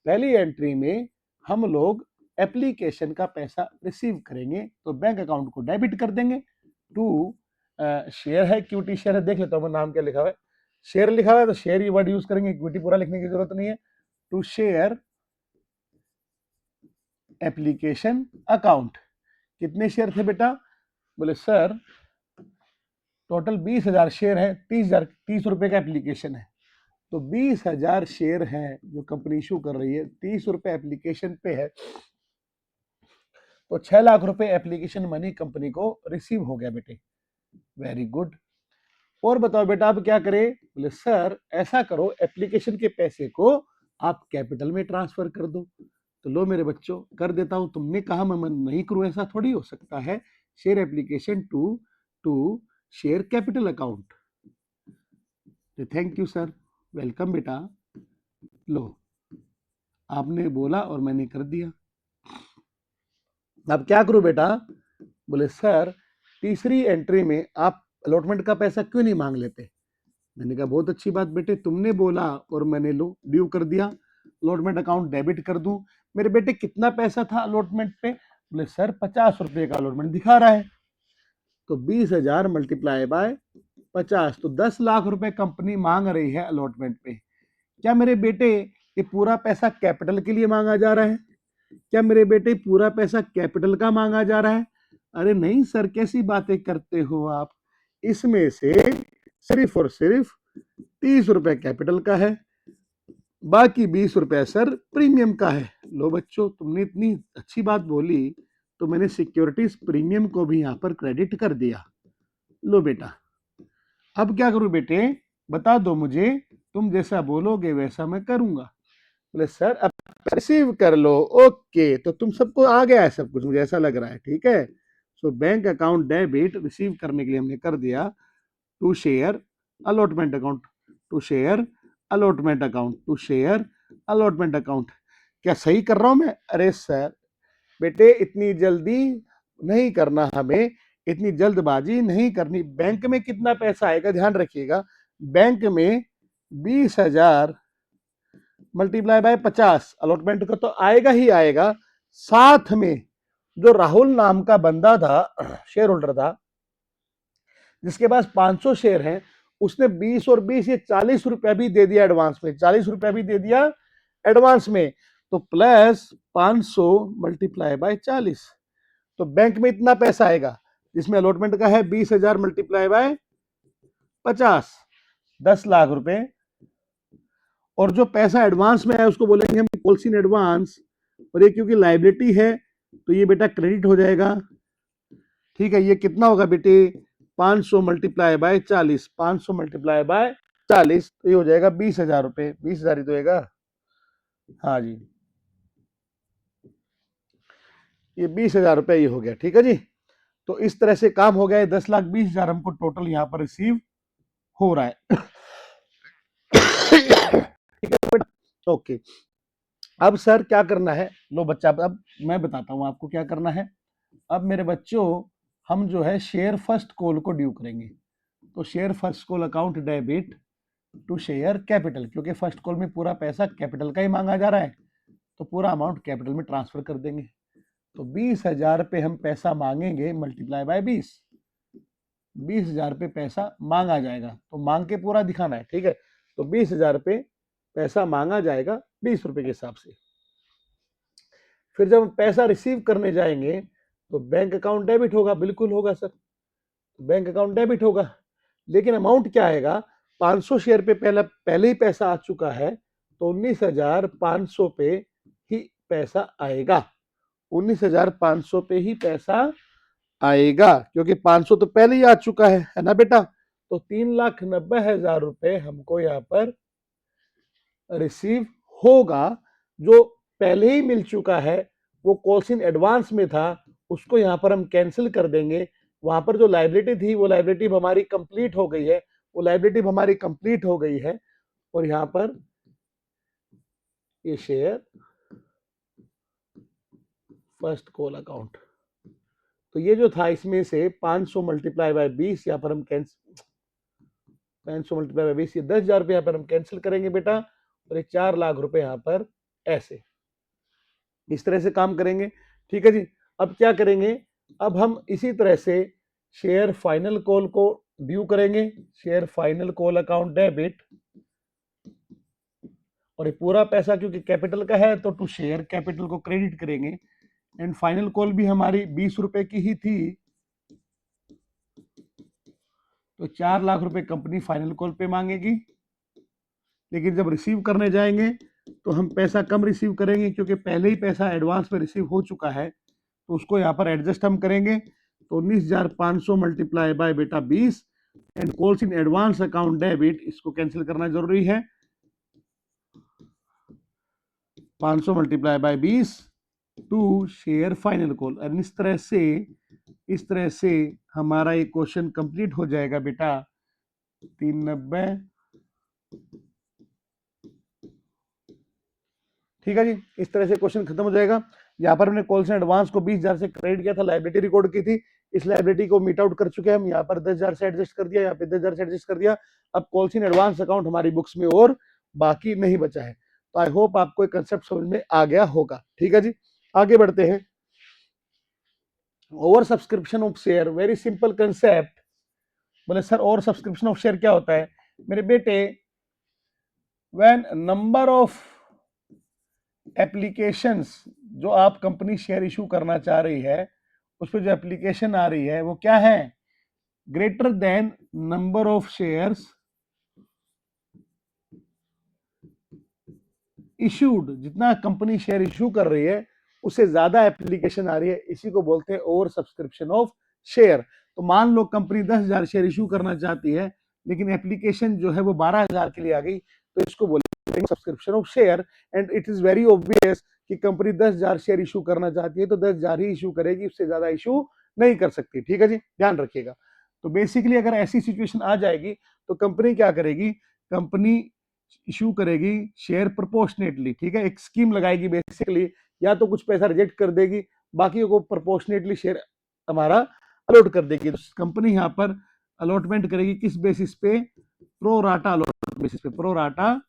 पहली एंट्री में हम लोग एप्लीकेशन का पैसा रिसीव करेंगे, तो बैंक अकाउंट को डेबिट कर देंगे टू शेयर है, इक्विटी शेयर है, देख लेता हूं मैं नाम क्या लिखा हुआ है, शेयर लिखा हुआ है तो शेयर ही वर्ड यूज करेंगे, इक्विटी पूरा लिखने की जरूरत नहीं है। To share application account. कितने शेयर थे बेटा? बोले सर टोटल 20,000 शेयर है, 30 रुपए का एप्लीकेशन है, तो 20,000 शेयर है जो कंपनी इशू कर रही है, 30 रुपए एप्लीकेशन पे है, तो 6 लाख रुपए एप्लीकेशन मनी कंपनी को रिसीव हो गया बेटे। Very good. और बताओ बेटा आप क्या करें? बोले सर ऐसा करो एप्लीकेशन के पैसे को आप कैपिटल में ट्रांसफर कर दो। तो लो मेरे बच्चों कर देता हूं, तुमने कहा मैं नहीं करूं, ऐसा थोड़ी हो सकता है। Share application to share capital account. Thank you sir, welcome बेटा। लो आपने बोला और मैंने कर दिया। अब क्या करूं बेटा? बोले सर तीसरी एंट्री में आप अलॉटमेंट का पैसा क्यों नहीं मांग लेते? मैंने कहा बहुत अच्छी बात बेटे, तुमने बोला और मैंने लो ड्यू कर दिया, अलॉटमेंट अकाउंट डेबिट कर दूं। मेरे बेटे कितना पैसा था अलॉटमेंट पे? बोले सर 50 रुपए का अलॉटमेंट दिखा रहा है, तो 20,000 मल्टीप्लाई बाय 50, तो 10 लाख रुपए कंपनी मांग रही है अलॉटमेंट पे। क्या मेरे बेटे ये पूरा पैसा कैपिटल के लिए मांगा जा रहा है? क्या मेरे बेटे पूरा पैसा कैपिटल का मांगा जा रहा है? अरे नहीं सर, कैसी बातें करते हो आप, इसमें से सिर्फ और सिर्फ 30 रुपए कैपिटल का है, बाकी 20 रुपए सर प्रीमियम का है। लो बच्चों तुमने इतनी अच्छी बात बोली तो मैंने सिक्योरिटीज प्रीमियम को भी यहां पर क्रेडिट कर दिया। लो बेटा अब क्या करूं बेटे बता दो मुझे, तुम जैसा बोलोगे वैसा मैं करूंगा। बोले सर अब रिसीव कर लो। ओके, तो तुम सबको आ गया है सब कुछ, मुझे ऐसा लग रहा है। ठीक है, so bank account debit receive करने के लिए हमने कर दिया to share allotment account, to share allotment account, to share allotment account. क्या सही कर रहा हूं मैं? अरे सर बेटे इतनी जल्दी नहीं करना, हमें इतनी जल्दबाजी नहीं करनी। बैंक में कितना पैसा आएगा ध्यान रखिएगा, बैंक में 20,000 मल्टीप्लाई बाय 50 अलॉटमेंट का तो आएगा ही आएगा, साथ में जो राहुल नाम का बंदा था, शेयर होल्डर था, जिसके पास 500 शेयर हैं, उसने 20 और 20 ये 40 रुपया भी दे दिया एडवांस में, 40 रुपया भी दे दिया एडवांस में। तो प्लस 500 मल्टीप्लाई बाय 40, तो बैंक में इतना पैसा आएगा जिसमें अलॉटमेंट का है 20,000 मल्टीप्लाई बाय 50, 10 लाख रुपए। और जो पैसा एडवांस में है उसको बोलेंगे हम कॉल्स इन एडवांस, और ये क्योंकि लायबिलिटी है तो ये बेटा क्रेडिट हो जाएगा। ठीक है, ये कितना होगा बेटे, 500 मल्टीप्लाई बाय 40, 500 मल्टीप्लाई बाय 40, तो ये हो जाएगा 20,000 रुपए, 20,000 ही तो होगा। हाँ जी, ये 20,000 रुपए ये हो गया। ठीक है जी, तो इस तरह से काम हो गया। 10,20,000 हमको टोटल यहाँ पर रिसीव हो रहा है। ठीक है बेटा, ओके। अब सर क्या करना है, लो बच्चा, अब मैं बताता हूँ आपको क्या करना है। अब मेरे बच्चों, हम जो है शेयर फर्स्ट कॉल को ड्यू करेंगे। तो share first call account debit to share capital, क्योंकि फर्स्ट कॉल में पूरा पैसा कैपिटल का ही मांगा जा रहा है, तो पूरा अमाउंट कैपिटल में ट्रांसफर कर देंगे। तो 20,000 पे हम पैसा मांगेंगे, मल्टीप्लाई बाय 20, 20,000 पे पैसा मांगा जाएगा, तो मांग के पूरा दिखाना है। ठीक है, तो 20,000 पे पैसा मांगा जाएगा 20 रुपए के हिसाब से। फिर जब हम पैसा रिसीव करने जाएंगे तो बैंक अकाउंट डेबिट होगा, बिल्कुल होगा सर, बैंक अकाउंट डेबिट होगा। लेकिन अमाउंट क्या आएगा, 500 शेयर पे पहले ही पैसा आ चुका है, तो 19,500 पे ही पैसा आएगा, 19,500 पे ही पैसा आएगा, क्योंकि 500 तो पहले ही आ चुका है ना बेटा। तो 3,90,000 रुपए हमको यहाँ पर रिसीव होगा, जो पहले ही मिल चुका है, वो कॉल्स इन एडवांस में था, उसको यहाँ पर हम कैंसिल कर देंगे। वहां पर जो लाइबिलिटी थी वो लाइबिलिटी हमारी कंप्लीट हो गई है, वो लाइबिलिटी हमारी कंप्लीट हो गई है। और यहाँ पर ये शेयर फर्स्ट कॉल अकाउंट, तो ये जो था इसमें से 500 मल्टीप्लाई बाय 20 यहाँ पर हम कैंसिल, 500 मल्टीप्लाई बाय 20, ये 10,000 रुपये यहाँ पर हम कैंसिल करेंगे बेटा, और ये 4 लाख रुपए यहाँ पर ऐसे, इस तरह से काम करेंगे। ठीक है जी, अब क्या करेंगे, अब हम इसी तरह से शेयर फाइनल कॉल को ड्यू करेंगे, share final call account debit, और ये पूरा पैसा क्योंकि कैपिटल का है तो टू शेयर कैपिटल को क्रेडिट करेंगे। एंड फाइनल कॉल भी हमारी 20 रुपए की ही थी, तो 4 लाख रुपए कंपनी फाइनल कॉल पे मांगेगी। लेकिन जब रिसीव करने जाएंगे तो हम पैसा कम रिसीव करेंगे, क्योंकि पहले ही पैसा एडवांस में रिसीव हो चुका है, तो उसको यहाँ पर एडजस्ट हम करेंगे। तो 19,500 मल्टीप्लाई बाय बेटा 20, and calls in advance account debit, इसको कैंसिल करना जरूरी है, 500 multiply by 20 to share final call. और इस तरह से हमारा ये क्वेश्चन कंप्लीट हो जाएगा बेटा। 390, ठीक है जी, इस तरह से क्वेश्चन खत्म हो जाएगा। यहाँ पर हमने कॉल्स इन एडवांस को 20,000 से क्रेडिट किया था, लाइबिलिटी रिकॉर्ड की थी, इस लाइबिलिटी को मीट आउट कर चुके हैं हम, यहाँ पर 10,000 से एडजस्ट कर दिया, यहाँ पे 10,000 से एडजस्ट कर दिया। अब कॉल्स इन एडवांस अकाउंट हमारी बुक्स में और बाकी नहीं बचा है। तो आई होप आपको एक कंसेप्ट समझ में आ गया होगा। ठीक है जी, आगे बढ़ते हैं। Over subscription of share, very simple concept. बोले sir over subscription of share क्या होता है? मेरे बेटे, व्हेन नंबर ऑफ एप्लीकेशंस, जो आप कंपनी शेयर इशू करना चाह रही है उस पर जो एप्लीकेशन आ रही है वो क्या है, greater than number of shares issued, जितना कंपनी शेयर इशू कर रही है उससे ज्यादा एप्लीकेशन आ रही है, इसी को बोलते हैं ओवर सब्सक्रिप्शन ऑफ शेयर। तो मान लो कंपनी 10,000 शेयर इशू करना चाहती है, लेकिन एप्लीकेशन जो है वो 12,000 के लिए आ गई, तो इसको बोलते हैं subscription of share. And it is very obvious कि कंपनी 10,000 शेयर इशू करना चाहती है तो 10,000 ही इशू करेगी, उससे ज्यादा इशू नहीं कर सकती। ठीक है जी, ध्यान रखिएगा। तो बेसिकली अगर ऐसी सिचुएशन आ जाएगी तो कंपनी क्या करेगी, कंपनी इशू करेगी शेयर प्रोपोर्शनेटली। ठीक है, एक स्कीम लगाएगी बेसिकली, या तो कुछ पैसा रिजेक्ट कर देगी, बाकी को प्रोपोर्शनेटली शेयर हमारा अलॉट कर देगी। तो कंपनी यहाँ पर अलॉटमेंट करेगी किस बेसिस पे, प्रो राटा अलॉटमेंट बेसिस पे, प्रो राटा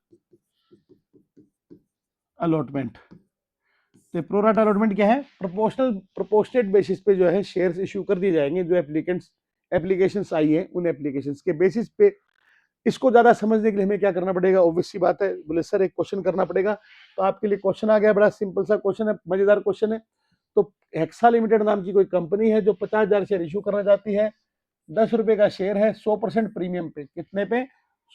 अलॉटमेंट। तो प्रो राटा अलॉटमेंट क्या है, प्रोपोर्शनेट बेसिस पे जो है शेयर्स इशू कर दिए जाएंगे, जो एप्लीकेशंस आई है उन एप्लीकेशंस के बेसिस पे इसको ज्यादा समझने के लिए हमें क्या करना पड़ेगा, ऑब्वियस सी बात है, बोले सर एक क्वेश्चन करना पड़ेगा। तो आपके लिए क्वेश्चन आ गया, बड़ा सिंपल सा क्वेश्चन है, मजेदार क्वेश्चन है। तो हेक्सा लिमिटेड नाम की कोई कंपनी है जो 50,000 शेयर इशू करना चाहती है, 10 रुपए का शेयर है, 100% प्रीमियम पे। कितने पे?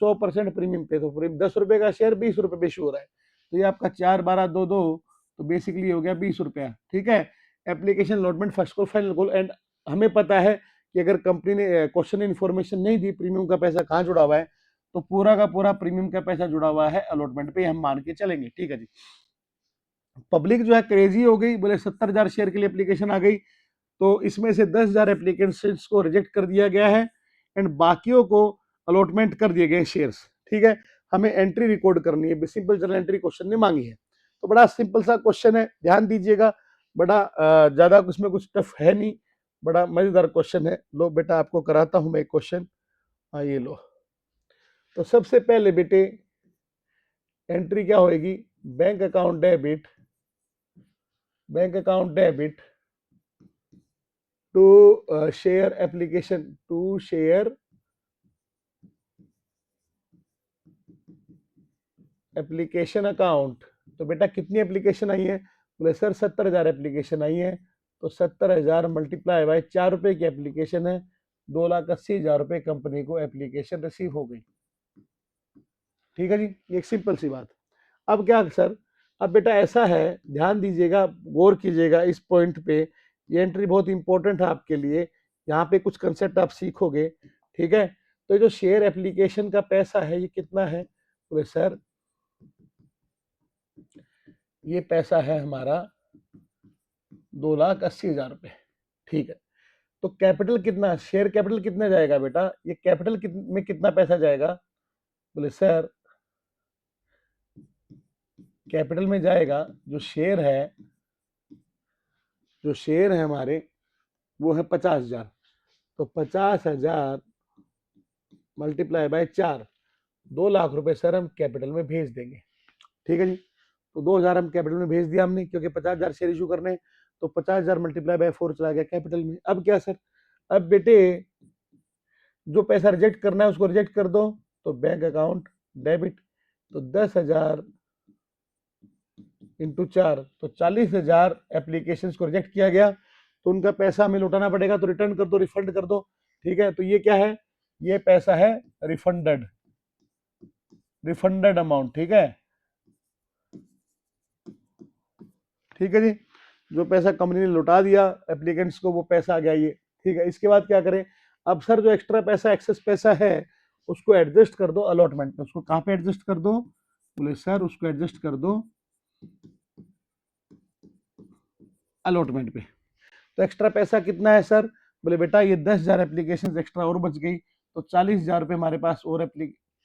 100% प्रीमियम पे। तो 10 रुपए का शेयर 20 रुपए पे इशू हो रहा है, तो ये आपका 4 12 2 2, तो बेसिकली हो गया 20 रुपया। ठीक है, application allotment first call final call. And हमें पता है कि अगर कंपनी ने क्वेश्चन इन्फॉर्मेशन नहीं दी प्रीमियम का पैसा कहाँ जुड़ा हुआ है, तो पूरा का पूरा प्रीमियम का पैसा जुड़ा हुआ है अलॉटमेंट पे, हम मान के चलेंगे। ठीक है जी। पब्लिक जो है क्रेजी हो गई, बोले 70,000 शेयर के लिए एप्लीकेशन आ गई, तो इसमें से 10,000 एप्लीकेशंस को रिजेक्ट कर दिया गया है एंड बाकियों को अलॉटमेंट कर दिए गए शेयर्स। ठीक है, हमें एंट्री रिकॉर्ड करनी है, सिंपल जर्नल एंट्री क्वेश्चन ने मांगी है। तो बड़ा सिंपल सा क्वेश्चन है, ध्यान दीजिएगा, बड़ा ज्यादा उसमें कुछ टफ है नहीं, बड़ा मजेदार क्वेश्चन है। लो बेटा आपको कराता हूं मैं एक क्वेश्चन, ये लो। तो सबसे पहले बेटे एंट्री क्या होगी, bank account debit, bank account debit to share application, to share application account. तो बेटा कितनी एप्लीकेशन आई है, बोले सर 70,000 एप्लीकेशन आई है। तो 70,000 मल्टीप्लाई बाय 4 रुपए की एप्लीकेशन है, 2,80,000 रुपए कंपनी को एप्लीकेशन रिसीव हो गई। ठीक है जी, एक सिंपल सी बात। अब क्या सर, अब बेटा ऐसा है, ध्यान दीजिएगा, गौर कीजिएगा इस पॉइंट पे, ये एंट्री बहुत इंपॉर्टेंट है आपके लिए, यहाँ पे कुछ कंसेप्ट आप सीखोगे। ठीक है, तो जो शेयर एप्लीकेशन का पैसा है ये कितना है, बोले सर ये पैसा है हमारा 2,80,000 रुपए। ठीक है, तो कैपिटल कितना, शेयर कैपिटल कितना जाएगा बेटा, ये कैपिटल में कितना पैसा जाएगा, बोले सर कैपिटल में जाएगा, जो शेयर है, जो शेयर है हमारे वो है 50,000। तो 50,000 मल्टीप्लाई बाय 4, 2 लाख रुपए सर हम कैपिटल में भेज देंगे। ठीक है जी, तो 2,000 हम कैपिटल में भेज दिया हमने, क्योंकि 50,000 शेयर इशू करने, तो 50,000 मल्टीप्लाई बाय 4 चला गया कैपिटल में। अब क्या सर, अब बेटे जो पैसा रिजेक्ट करना है उसको रिजेक्ट कर दो, तो बैंक अकाउंट डेबिट, तो 10,000 इंटू 4, तो 40,000 एप्लीकेशन को रिजेक्ट किया गया, तो उनका पैसा हमें लौटाना पड़ेगा, तो रिटर्न कर दो, रिफंड कर दो। ठीक है, तो ये क्या है, ये पैसा है रिफंडेड, रिफंडेड अमाउंट। ठीक है, ठीक है जी, जो पैसा कंपनी ने लौटा दिया एप्लीकेंट्स को वो पैसा आ गया ये। ठीक है, इसके बाद क्या करें, अब सर जो एक्स्ट्रा पैसा एक्सेस पैसा है उसको एडजस्ट कर दो अलॉटमेंट में। उसको कहाँ पे एडजस्ट कर दो, बोले सर उसको एडजस्ट कर दो अलॉटमेंट पे। तो एक्स्ट्रा पैसा कितना है सर, बोले बेटा ये 10,000 एप्लीकेशन एक्स्ट्रा और बच गई, तो 40,000 रुपये हमारे पास और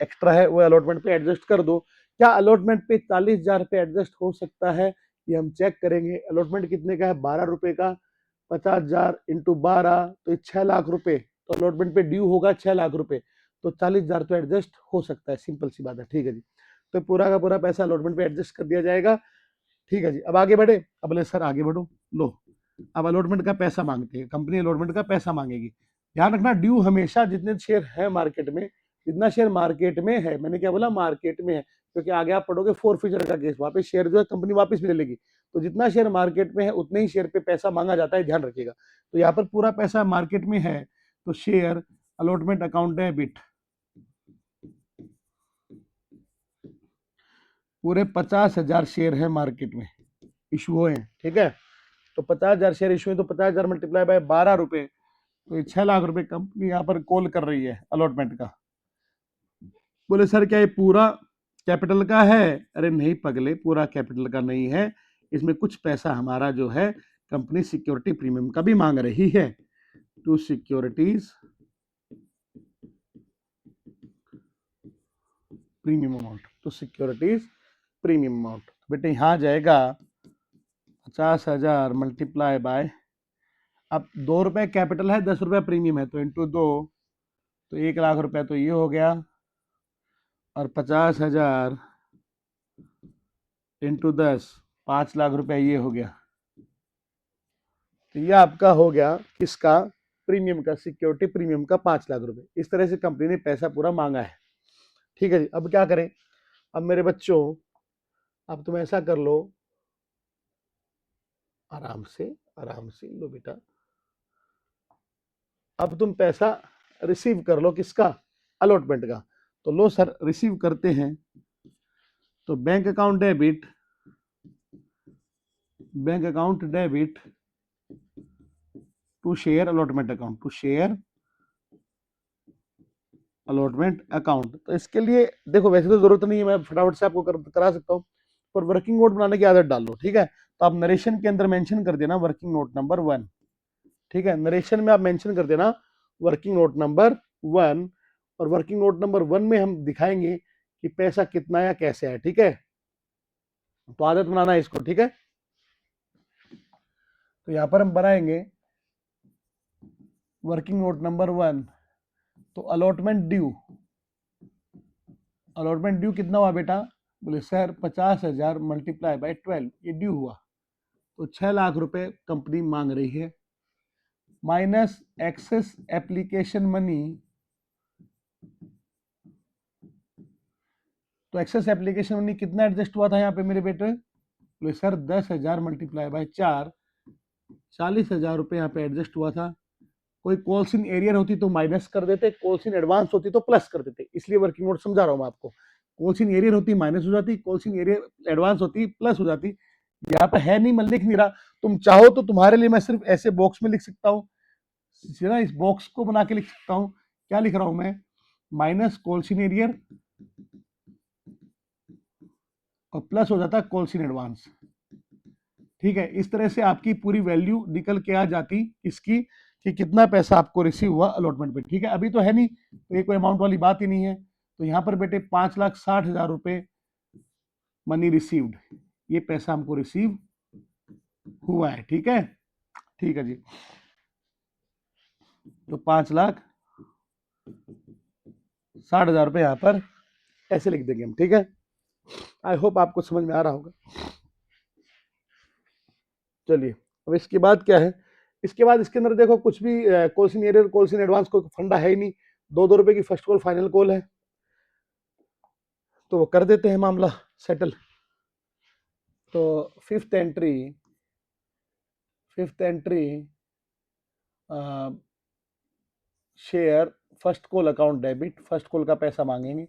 एक्स्ट्रा है, वो अलॉटमेंट पे एडजस्ट कर दो। क्या अलॉटमेंट पे 40,000 रुपये एडजस्ट हो सकता है, ये हम चेक करेंगे। अलॉटमेंट कितने का है, 12 रुपए का, 50,000 इंटू 12, तो ये 6 लाख रुपए, तो अलॉटमेंट पे ड्यू होगा 6 लाख रुपए, तो 40,000 तो एडजस्ट हो सकता है, सिंपल सी बात है। ठीक है जी, तो पूरा का पूरा पैसा अलॉटमेंट पे एडजस्ट कर दिया जाएगा। ठीक है जी, अब आगे बढ़े, अब बोले सर आगे बढ़ो, लो अब अलॉटमेंट का पैसा मांगते हैं, कंपनी अलॉटमेंट का पैसा मांगेगी। ध्यान रखना ड्यू हमेशा जितने शेयर है मार्केट में, जितना शेयर मार्केट में है, मैंने क्या बोला मार्केट में है, क्योंकि आगे आप पढ़ोगे फोरफीचर का केस, वापस शेयर जो है कंपनी वापस भी ले लेगी, तो जितना शेयर मार्केट में है उतने ही शेयर पे पैसा मांगा जाता है, ध्यान रखिएगा। तो यहाँ पर पूरा पैसा मार्केट में है, तो शेयर अलॉटमेंट अकाउंट डेबिट, पूरे 50,000 शेयर है मार्केट में इशू हुए हैं। ठीक है, तो 50,000 शेयर इशू है, तो 50,000 मल्टीप्लाई बाय 12 रुपए, तो ये 6 लाख रुपए कंपनी यहाँ पर कॉल कर रही है अलॉटमेंट का। बोले सर क्या ये पूरा कैपिटल का है, अरे नहीं पगले, पूरा कैपिटल का नहीं है, इसमें कुछ पैसा हमारा जो है कंपनी सिक्योरिटी प्रीमियम का भी मांग रही है, to securities premium amount, to securities premium amount. बेटे यहाँ जाएगा 50,000 मल्टीप्लाई बाय, अब 2 रुपए कैपिटल है, 10 रुपए प्रीमियम है, तो इंटू 2, तो 1 लाख रुपए तो ये हो गया, और 50,000 इंटू 10, 5 लाख रुपए ये हो गया। तो ये आपका हो गया किसका, प्रीमियम का, सिक्योरिटी प्रीमियम का 5 लाख रुपए। इस तरह से कंपनी ने पैसा पूरा मांगा है। ठीक है जी। अब क्या करें, अब मेरे बच्चों, अब तुम ऐसा कर लो, आराम से लो बेटा, अब तुम पैसा रिसीव कर लो, किसका, अलॉटमेंट का। तो लो सर, रिसीव करते हैं। तो bank account debit, bank account debit to share allotment account, to share allotment account. तो इसके लिए देखो, वैसे तो जरूरत नहीं है, मैं फटाफट से आपको करा सकता हूँ, पर वर्किंग नोट बनाने की आदत डाल लो, ठीक है। तो आप नरेशन के अंदर मेंशन कर देना वर्किंग नोट नंबर 1, ठीक है। नरेशन में आप मेंशन कर देना वर्किंग नोट नंबर 1, और वर्किंग नोट नंबर 1 में हम दिखाएंगे कि पैसा कितना या कैसे है, ठीक है। तो आदत बनाना है इसको, ठीक है। तो यहां पर हम बनाएंगे वर्किंग नोट नंबर 1। तो अलॉटमेंट ड्यू, अलॉटमेंट ड्यू कितना हुआ बेटा, बोले सर 50,000 मल्टीप्लाई बाय 12 ये ड्यू हुआ। तो 6 लाख रुपए कंपनी मांग रही है, माइनस एक्सेस एप्लीकेशन मनी। तो एक्सेस एप्लीकेशन मनी कितना एडजस्ट हुआ था यहाँ पे मेरे बेटे, बोले सर 10,000 मल्टीप्लाई बाय 4, 40,000 रुपये यहाँ पे एडजस्ट हुआ था। कोई कॉल्स इन एरियर होती तो माइनस कर देते, कॉल्स इन एडवांस होती तो प्लस कर देते, इसलिए वर्किंग नोट समझा रहा हूँ मैं आपको। कॉल्स इन एरियर होती माइनस हो जाती, कॉल्स इन एरियर एडवांस होती प्लस हो जाती। यहाँ पे है नहीं, मैं लिख नहीं रहा, तुम चाहो तो तुम्हारे लिए मैं सिर्फ ऐसे बॉक्स में लिख सकता हूँ, इस बॉक्स को बना के लिख सकता हूँ। क्या लिख रहा हूं मैं, माइनस कॉल्स इन एरियर और प्लस हो जाता है कॉल्स इन एडवांस, ठीक है। इस तरह से आपकी पूरी वैल्यू निकल के आ जाती इसकी, कि कितना पैसा आपको रिसीव हुआ अलॉटमेंट पे, ठीक है। अभी तो है नहीं, तो ये कोई अमाउंट वाली बात ही नहीं है। तो यहाँ पर बेटे 5,60,000 रुपए मनी रिसीव्ड, ये पैसा हमको रिसीव हुआ है, ठीक है। ठीक है जी। तो 5,60,000 रुपए यहाँ पर ऐसे लिख देंगे हम, ठीक है। आई होप आपको समझ में आ रहा होगा। चलिए, अब इसके बाद क्या है, इसके बाद इसके अंदर देखो कुछ भी calls in arrear calls in advance कोई फंडा है ही नहीं, 2-2 रुपए की फर्स्ट कॉल फाइनल कॉल है, तो वो कर देते हैं मामला सेटल। तो fifth entry share first call account debit, first call का पैसा मांगेंगे,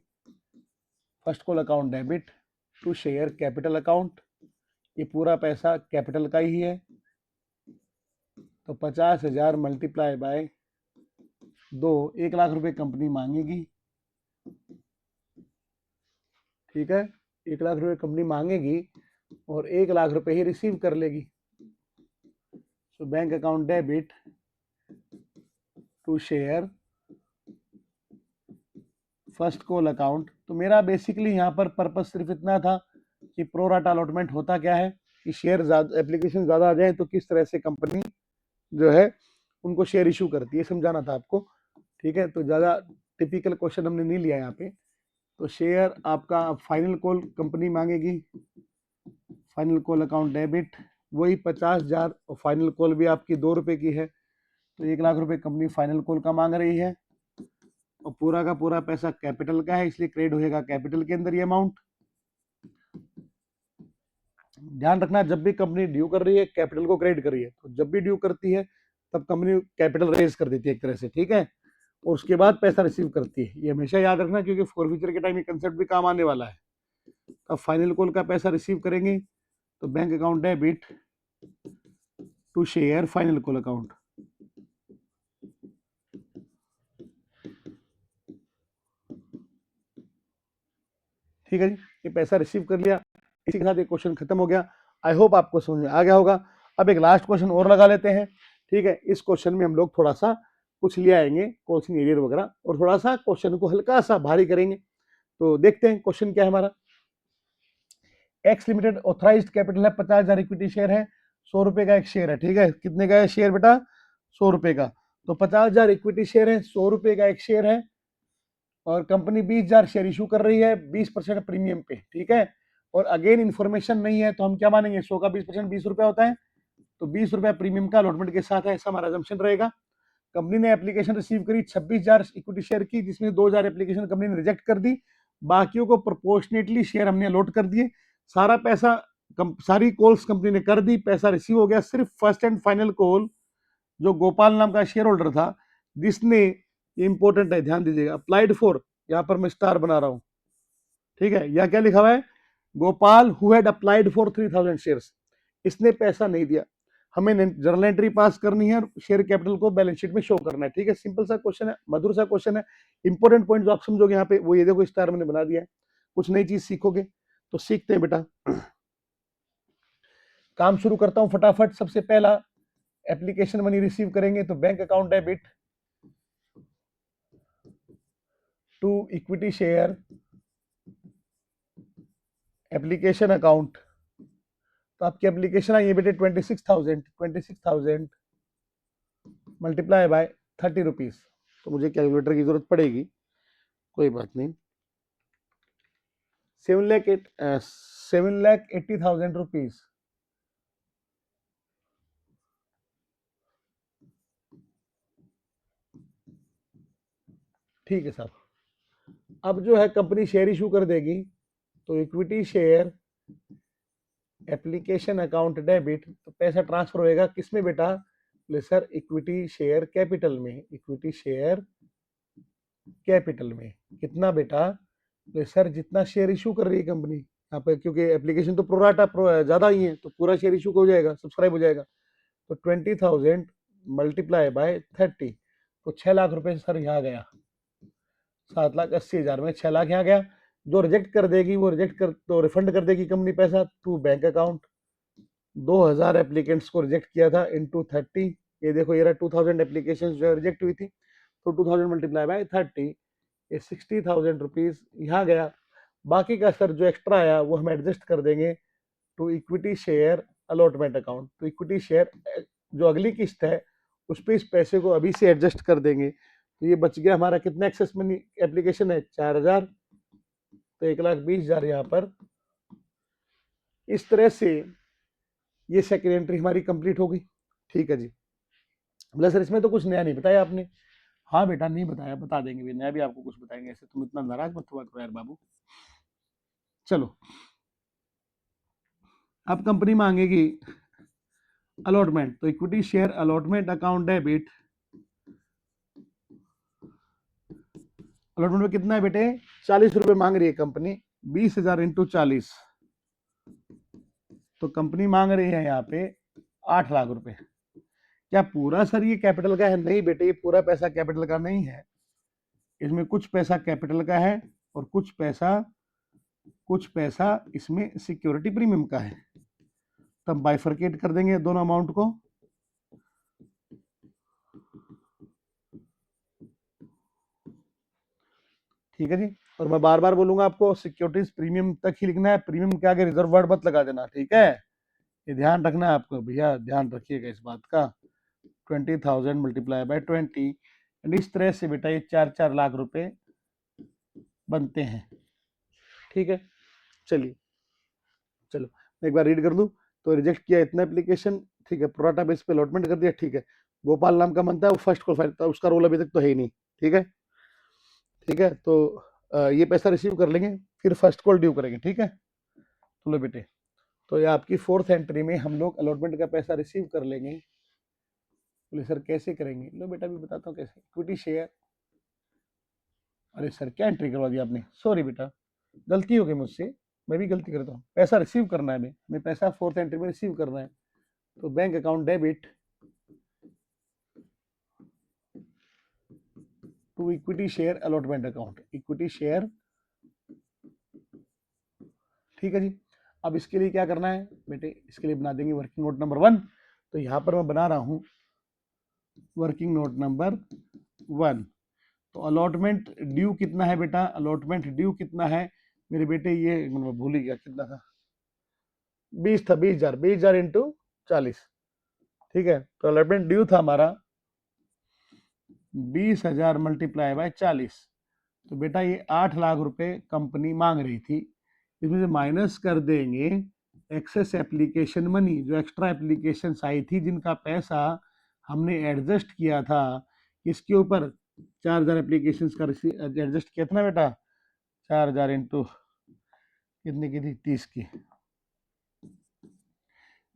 first call account debit to share capital account, ये पूरा पैसा कैपिटल का ही है। तो 50,000 मल्टीप्लाई बाय 2, 1 लाख रुपए कंपनी मांगेगी, ठीक है। 1 लाख रुपए कंपनी मांगेगी और 1 लाख रुपए ही रिसीव कर लेगी। So bank account debit to share first call account. तो मेरा बेसिकली यहाँ पर पर्पस सिर्फ इतना था कि प्रो राटा अलॉटमेंट होता क्या है, कि शेयर एप्लीकेशन ज़्यादा आ जाए तो किस तरह से कंपनी जो है उनको शेयर इशू करती है, समझाना था आपको, ठीक है। तो ज़्यादा टिपिकल क्वेश्चन हमने नहीं लिया यहाँ पे। तो शेयर आपका फाइनल कॉल कंपनी मांगेगी, फाइनल कॉल अकाउंट डेबिट वही 50,000, और फाइनल कॉल भी आपकी 2 रुपए की है, तो 1 लाख रुपए कंपनी फाइनल कॉल का मांग रही है, और पूरा का पूरा पैसा कैपिटल का है, इसलिए क्रेडिट होएगा कैपिटल के अंदर ये अमाउंट। ध्यान रखना, जब भी कंपनी ड्यू कर रही है कैपिटल को क्रेडिट कर रही है, तो जब भी ड्यू करती है तब कंपनी कैपिटल रेज कर देती है एक तरह से, ठीक है, और उसके बाद पैसा रिसीव करती है। ये हमेशा याद रखना, क्योंकि फॉर फ्यूचर के टाइम ये कंसेप्ट भी काम आने वाला है। अब फाइनल कॉल का पैसा रिसीव करेंगे, तो bank account debit to share final call account, ठीक है जी। ये पैसा रिसीव कर लिया, इसी के साथ ये क्वेश्चन खत्म हो गया। आई होप आपको समझ में आ गया होगा। अब एक लास्ट क्वेश्चन और लगा लेते हैं, ठीक है। इस क्वेश्चन में हम लोग थोड़ा सा कुछ ले आएंगे क्वेश्चन एरियर वगैरह, और थोड़ा सा क्वेश्चन को हल्का सा भारी करेंगे। तो देखते हैं क्वेश्चन क्या है हमारा। एक्स लिमिटेड ऑथराइज्ड कैपिटल है 50,000 इक्विटी शेयर है, 100 रुपए का एक शेयर है, ठीक है। कितने का है शेयर बेटा, 100 रुपए का। तो 50,000 इक्विटी शेयर है, 100 रुपए का एक शेयर है, और कंपनी 20,000 शेयर इशू कर रही है 20% प्रीमियम पे, ठीक है। और अगेन इन्फॉर्मेशन नहीं है, तो हम क्या मानेंगे, 100 का 20% 20 रुपया होता है, तो 20 रुपया प्रीमियम का अलॉटमेंट के साथ है, ऐसा हमारा अजम्पशन रहेगा। कंपनी ने एप्लीकेशन रिसीव करी 26,000 इक्विटी शेयर की, जिसमें 2,000 एप्लीकेशन कंपनी ने रिजेक्ट कर दी, बाकियों को प्रोपोर्शनेटली शेयर हमने अलॉट कर दिए, सारा पैसा सारी कॉल्स कंपनी ने कर दी, पैसा रिसीव हो गया। सिर्फ फर्स्ट एंड फाइनल कॉल जो गोपाल नाम का शेयर होल्डर था, जिसने, ये इंपॉर्टेंट है ध्यान दीजिएगा, अप्लाइड फॉर, यहां पर मैं स्टार बना रहा हूं, ठीक है, यह क्या लिखा हुआ है, Gopal who had applied for 3000 shares, इसने पैसा नहीं दिया। हमें जर्नल एंट्री पास करनी है और शेयर कैपिटल को बैलेंस शीट में शो करना है, ठीक है, सिंपल सा क्वेश्चन है, मधुर सा क्वेश्चन है। इंपॉर्टेंट पॉइंट जो आप समझोगे यहाँ पे वो ये देखो, स्टार मैंने बना दिया है। कुछ नई चीज सीखोगे तो सीखते हैं बेटा। काम शुरू करता हूं फटाफट। सबसे पहला, एप्लीकेशन मनी रिसीव करेंगे तो bank account debit to equity share application account. तो आपकी एप्लीकेशन आई है बेटे 26,000 मल्टीप्लाई बाय 30 रुपीज। तो मुझे कैलकुलेटर की जरूरत पड़ेगी, कोई बात नहीं। 7,80,000 रुपीज, ठीक है साहब। अब जो है कंपनी शेयर इशू कर देगी, तो equity share application account debit, तो पैसा ट्रांसफर होएगा किसमें बेटा, बोले सर इक्विटी शेयर कैपिटल में। इक्विटी शेयर कैपिटल में कितना बेटा, बोले सर जितना शेयर इशू कर रही है कंपनी यहाँ पे, क्योंकि एप्लीकेशन तो प्रोराटा ज्यादा ही है, तो पूरा शेयर इशू हो जाएगा, सब्सक्राइब हो जाएगा। तो 20,000 मल्टीप्लाई बाय 30, तो 6 लाख रुपए सर यहाँ गया, 7,80,000 में 6 लाख यहाँ गया। जो रिजेक्ट कर देगी वो रिजेक्ट कर, तो रिफंड कर देगी कंपनी पैसा टू बैंक अकाउंट। 2,000 एप्लीकेंट्स को रिजेक्ट किया था इनटू 30, ये देखो ये रहा 2,000 एप्लीकेशन जो रिजेक्ट हुई थी, तो 2,000 मल्टीप्लाई बाय 30, ये 60,000 रुपीज यहाँ गया। बाकी का सर जो एक्स्ट्रा आया वो हम एडजस्ट कर देंगे to equity share allotment account. तो इक्विटी शेयर जो अगली किस्त है उस पर इस पैसे को अभी से एडजस्ट कर देंगे। तो ये बच गया हमारा कितना, एक्सेस मनी एप्लीकेशन है 4,000, तो 1,20,000 यहाँ पर। इस तरह से ये सेकेंड एंट्री हमारी कंप्लीट हो गई, ठीक है जी। बोला सर इसमें तो कुछ नया नहीं बताया आपने। हाँ बेटा नहीं बताया, बता देंगे भी, नया भी आपको कुछ बताएंगे, ऐसे तुम इतना नाराज मत हुआ करो यार बाबू। चलो, अब कंपनी मांगेगी अलॉटमेंट, तो equity share allotment account debit, allotment में कितना है बेटे, 40 रुपए मांग रही है कंपनी, 20,000 इंटू 40, तो कंपनी मांग रही है यहाँ पे 8 लाख रुपए। क्या पूरा सर ये कैपिटल का है, नहीं बेटे, ये पूरा पैसा कैपिटल का नहीं है, इसमें कुछ पैसा कैपिटल का है और कुछ पैसा इसमें सिक्योरिटी प्रीमियम का है। तब बाइफरकेट कर देंगे दोनों अमाउंट को, ठीक है जी। और मैं बार बार बोलूंगा आपको, सिक्योरिटीज प्रीमियम तक ही लिखना है, प्रीमियम के आगे रिजर्व वर्ड मत लगा देना, ठीक है, ये ध्यान रखना है आपको भैया, ध्यान रखिएगा इस बात का। 20,000 मल्टीप्लाई बाय 20, एंड इस तरह से बेटा ये 4-4 लाख रुपए बनते हैं, ठीक है। चलिए चलो मैं एक बार रीड कर दूं। तो रिजेक्ट किया इतना एप्लीकेशन, ठीक है, प्रोराटा बेस पे अलॉटमेंट कर दिया, ठीक है। गोपाल नाम का बनता है वो फर्स्ट कॉल फाइल था, उसका रोल अभी तक तो है ही नहीं, ठीक है, ठीक है। तो ये पैसा रिसीव कर लेंगे, फिर फर्स्ट कॉल ड्यू करेंगे, ठीक है। चलो बेटे, तो ये आपकी फोर्थ एंट्री में हम लोग अलॉटमेंट का पैसा रिसीव कर लेंगे। बोले सर कैसे करेंगे, लो बेटा भी बताता हूँ कैसे। इक्विटी शेयर, अरे सर क्या एंट्री करवा दी आपने, सॉरी बेटा गलती हो गई मुझसे, मैं भी गलती करता हूँ। पैसा रिसीव करना है, हमें पैसा फोर्थ एंट्री में रिसीव करना है, तो bank account debit to equity share allotment account, equity share, ठीक है जी। अब इसके लिए क्या करना है बेटे, इसके लिए बना देंगे वर्किंग नोट नंबर 1। तो यहाँ पर मैं बना रहा हूँ वर्किंग नोट नंबर 1। तो अलॉटमेंट ड्यू कितना है बेटा, अलॉटमेंट ड्यू कितना है मेरे बेटे, ये मैं भूल ही गया कितना था, 20 था, 20,000 इंटू 40, ठीक है। तो अलॉटमेंट ड्यू था हमारा 20,000 मल्टीप्लाई बाय 40, तो बेटा ये 8 लाख रुपए कंपनी मांग रही थी, इसमें से माइनस कर देंगे एक्सेस एप्लीकेशन मनी, जो एक्स्ट्रा एप्लीकेशन आई थी जिनका पैसा हमने एडजस्ट किया था इसके ऊपर, 4,000 एप्लीकेशन का एडजस्ट किया था ना बेटा, 4,000 इंटू कितने की थी, 30 की,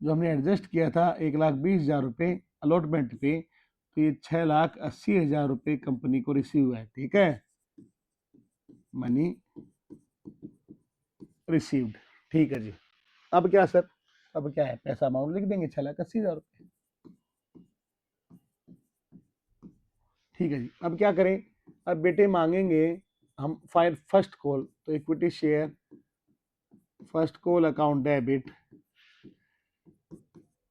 जो हमने एडजस्ट किया था 1,20,000 रुपये अलॉटमेंट पे, तो ये 6,80,000 रुपये कंपनी को रिसीव हुआ है। ठीक है, मनी रिसीव्ड। ठीक है जी। अब क्या सर, अब क्या है, पैसा अमाउंट लिख देंगे 6,80,000 रुपये। ठीक है जी। अब क्या करें, अब बेटे मांगेंगे हम फर्स्ट कॉल, तो equity share first call account debit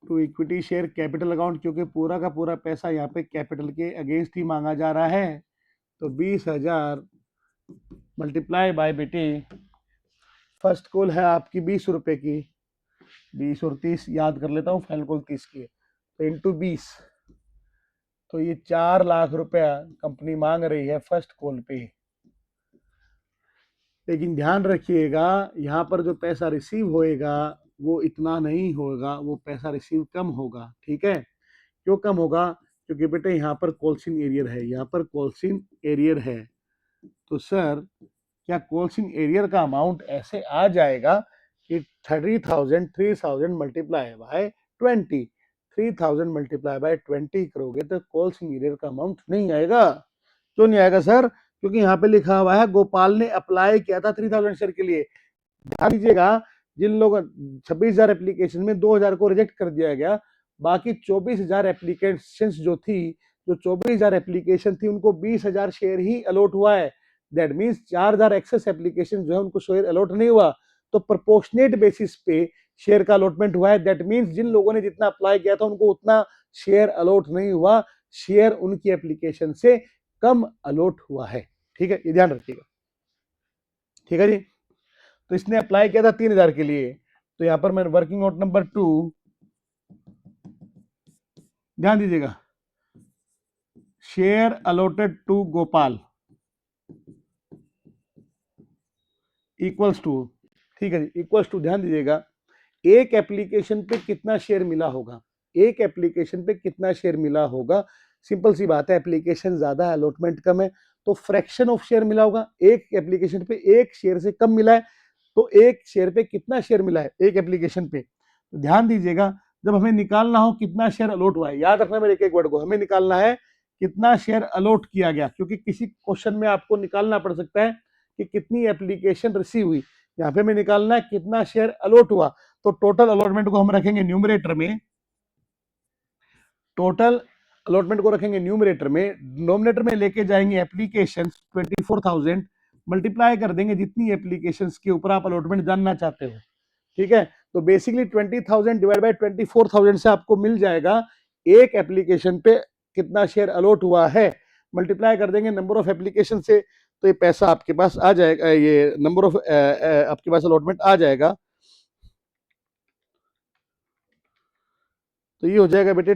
to equity share capital account, क्योंकि पूरा का पूरा पैसा यहाँ पे कैपिटल के अगेंस्ट ही मांगा जा रहा है। तो 20,000 मल्टीप्लाई बाय बेटे फर्स्ट कॉल है आपकी 20 रुपए की, 20 और 30 याद कर लेता हूँ, फाइनल कॉल 30 की है, तो इंटू 20, तो ये 4 लाख रुपया कंपनी मांग रही है फर्स्ट कॉल पे। लेकिन ध्यान रखिएगा, यहाँ पर जो पैसा रिसीव होएगा वो इतना नहीं होगा, वो पैसा रिसीव कम होगा। ठीक है, क्यों कम होगा, क्योंकि बेटे यहाँ पर कॉल्सिंग एरियर है, यहाँ पर कॉल्सिंग एरियर है। तो सर क्या कॉल्सिंग एरियर का अमाउंट ऐसे आ जाएगा कि 30,000 मल्टीप्लाई बाय 20, 3,000 मल्टीप्लाई बाय 20 करोगे तो कॉल्सिंग एरियर का अमाउंट नहीं आएगा। क्यों नहीं आएगा सर, क्योंकि यहाँ पे लिखा हुआ है गोपाल ने अप्लाई किया था 3,000 शेयर के लिए। ध्यान दीजिएगा, जिन लोगों 26,000 एप्लीकेशन में 2,000 को रिजेक्ट कर दिया गया, बाकी 24,000 एप्लीकेशन जो थी, जो 24,000 एप्लीकेशन थी उनको 20,000 शेयर ही अलॉट हुआ है। दैट मीन्स 4,000 एक्सेस एप्लीकेशन जो है उनको शेयर अलॉट नहीं हुआ, तो प्रोपोर्शनेट बेसिस पे शेयर का अलॉटमेंट हुआ है। दैट मीन्स जिन लोगों ने जितना अप्लाई किया था उनको उतना शेयर अलॉट नहीं हुआ, शेयर उनकी एप्लीकेशन से कम अलॉट हुआ है। ठीक है, ये ध्यान रखिएगा। ठीक है जी। तो इसने अप्लाई किया था 3,000 के लिए, तो यहां पर मैं वर्किंग नोट नंबर 2, ध्यान दीजिएगा, share allotted to Gopal equals to, ठीक है जी, इक्वल्स टू, ध्यान दीजिएगा, एक एप्लीकेशन पे कितना शेयर मिला होगा, एक एप्लीकेशन पे कितना शेयर मिला होगा। सिंपल सी बात है, एप्लीकेशन ज्यादा है अलॉटमेंट कम है, तो फ्रैक्शन ऑफ शेयर मिला होगा। एक एप्लीकेशन पे एक शेयर से कम मिला है, तो एक शेयर पे कितना शेयर मिला है एक एप्लीकेशन पे। तो ध्यान दीजिएगा, जब हमें निकालना हो कितना शेयर अलॉट हुआ है, याद रखना मेरे एक एक वर्ड को, हमें निकालना है कितना शेयर अलॉट किया गया, क्योंकि किसी क्वेश्चन में आपको निकालना पड़ सकता है कि कितनी एप्लीकेशन रिसीव हुई। यहाँ पे हमें निकालना है कितना शेयर अलॉट हुआ, तो टोटल अलॉटमेंट को हम रखेंगे न्यूमरेटर में, टोटल अलॉटमेंट को रखेंगे न्यूमरेटर में, डिनोमिनेटर में लेके जाएंगे एप्लीकेशन 24,000, मल्टीप्लाई कर देंगे जितनी एप्लीकेशन के ऊपर आप अलॉटमेंट जानना चाहते हो। ठीक है, तो बेसिकली 20,000 डिवाइड बाय 24,000 से आपको मिल जाएगा एक एप्लीकेशन पे कितना शेयर अलॉट हुआ है, मल्टीप्लाई कर देंगे नंबर ऑफ एप्लीकेशन से, तो ये पैसा आपके पास आ जाएगा, ये नंबर ऑफ आपके पास अलॉटमेंट आ जाएगा। तो ये हो जाएगा बेटे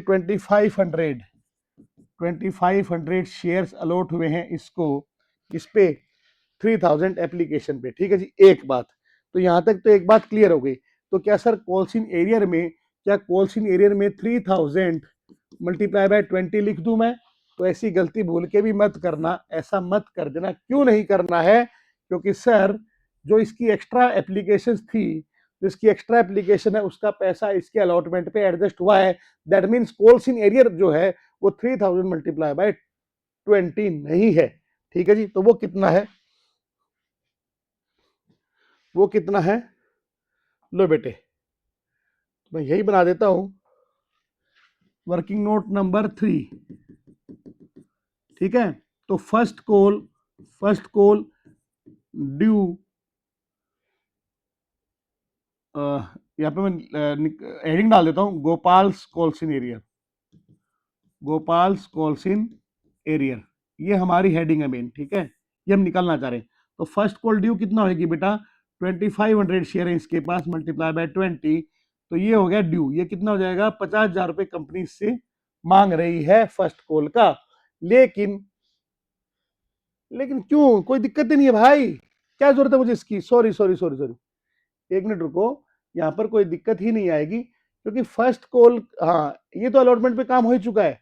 2,500 शेयर्स अलॉट हुए हैं इसको, इस पे 3,000 एप्लीकेशन पे। ठीक है जी, एक बात, तो यहां तक तो एक बात क्लियर हो गई। तो क्या सर कॉल्सिन एरियर में, क्या कॉल्सिन एरियर में 3,000 मल्टीप्लाई बाय 20 लिख दूं मैं? तो ऐसी गलती भूल के भी मत करना, ऐसा मत कर देना। क्यों नहीं करना है? क्योंकि सर जो इसकी एक्स्ट्रा एप्लीकेशन थी, जो इसकी एक्स्ट्रा एप्लीकेशन है, उसका पैसा इसके अलॉटमेंट पे एडजस्ट हुआ है। दैट मीन्स कॉल्सिन एरियर जो है वो 3,000 मल्टीप्लाई बाय 20 नहीं है। ठीक है जी, तो वो कितना है, वो कितना है, लो बेटे मैं यही बना देता हूं, वर्किंग नोट नंबर 3। ठीक है, तो फर्स्ट कॉल ड्यू, यहाँ पे मैं हेडिंग डाल देता हूं, गोपाल्स कॉल्सिन एरियर, गोपाल्स कॉल्सिन एरियर, ये हमारी हेडिंग है मेन। ठीक है, ये हम निकालना चाह रहे हैं। तो फर्स्ट कॉल ड्यू कितना होगी बेटा, 2,500 शेयर है इसके पास, मल्टीप्लाई बाय 20, तो ये हो गया ड्यू। ये कितना हो जाएगा, 50,000 रुपए कंपनी से मांग रही है फर्स्ट कॉल का। लेकिन लेकिन क्यों, कोई दिक्कत ही नहीं है भाई, क्या जरूरत है मुझे इसकी, सॉरी सॉरी सॉरी सॉरी, एक मिनट रुको, यहाँ पर कोई दिक्कत ही नहीं आएगी, क्योंकि फर्स्ट कॉल, हाँ ये तो अलॉटमेंट पे काम हो ही चुका है।